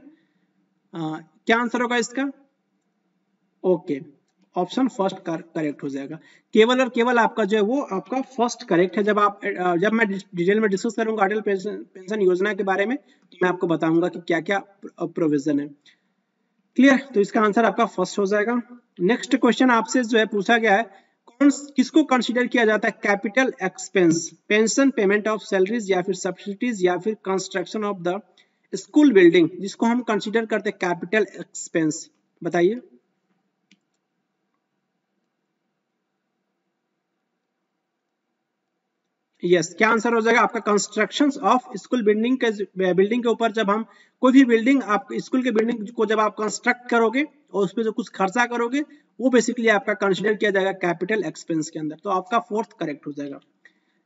S1: क्या आंसर होगा इसका? ओके, ऑप्शन फर्स्ट करेक्ट हो जाएगा। केवल और केवल आपका जो है वो आपका फर्स्ट करेक्ट है। जब मैं डिटेल में डिस्कस करूंगा अटल पेंशन योजना के बारे में तो मैं आपको बताऊंगा कि क्या क्या प्रोविजन है। क्लियर? तो इसका आंसर आपका फर्स्ट हो जाएगा। नेक्स्ट क्वेश्चन आपसे जो है पूछा गया है किसको कंसीडर किया जाता है capital expense? Pension, payment of salaries या फिर सब्सिडीज या फिर construction of the school building, जिसको हम कंसीडर करते हैं कैपिटल एक्सपेंस? बताइए। यस क्या आंसर हो जाएगा आपका? कंस्ट्रक्शंस ऑफ स्कूल बिल्डिंग के ऊपर जब हम कोई भी बिल्डिंग आप स्कूल के बिल्डिंग को जब आप कंस्ट्रक्ट करोगे और उस पर जो कुछ खर्चा करोगे वो बेसिकली आपका कंसिडर किया जाएगा कैपिटल एक्सपेंस के अंदर। तो आपका फोर्थ करेक्ट हो जाएगा।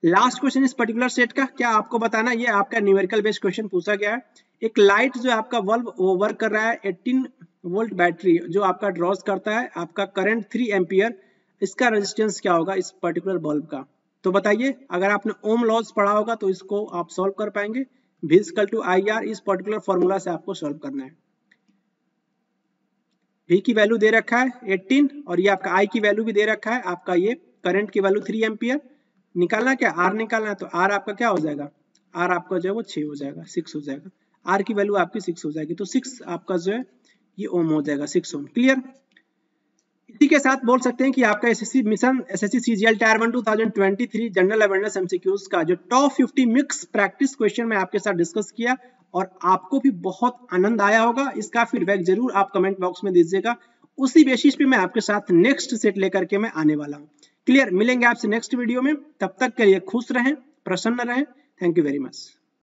S1: लास्ट क्वेश्चन इस पर्टिकुलर सेट का क्या आपको बताना, ये आपका न्यूमेरिकल बेस्ड क्वेश्चन पूछा गया है। एक लाइट जो आपका बल्ब वो वर्क कर रहा है 18 वोल्ट बैटरी जो आपका ड्रॉज करता है आपका करंट 3 एम्पियर, इसका रेजिस्टेंस क्या होगा इस पर्टिकुलर बल्ब का? तो बताइए, अगर आपने ओम लॉज पढ़ा होगा तो इसको आप सॉल्व कर पाएंगे। V = IR, इस पर्टिकुलर फॉर्मूला से आपको सॉल्व करना है। V की वैल्यू दे रखा है 18 और ये आपका I की वैल्यू भी दे रखा है, आपका ये करंट की वैल्यू 3 एम्पियर। निकालना क्या? R निकालना है, तो R आपका क्या हो जाएगा? R आपका जो है वो 6 हो जाएगा, 6 हो जाएगा। R की वैल्यू आपकी 6 हो जाएगी, तो 6 आपका जो है ये ओम हो जाएगा, 6 ओम। क्लियर? इसी के साथ बोल सकते हैं कि आपका SSC mission SSC CGL tyre 1 2023 general awareness MCQs का जो टॉप 50 मिक्स प्रैक्टिस क्वेश्चन मैं आपके साथ डिस्कस किया और आपको भी बहुत आनंद आया होगा। इसका फीडबैक जरूर आप कमेंट बॉक्स में दीजिएगा। उसी बेसिस पे मैं आपके साथ नेक्स्ट सेट लेकर के मैं आने वाला हूँ। क्लियर, मिलेंगे आपसे नेक्स्ट वीडियो में। तब तक के लिए खुश रहें, प्रसन्न रहें। Thank you very much.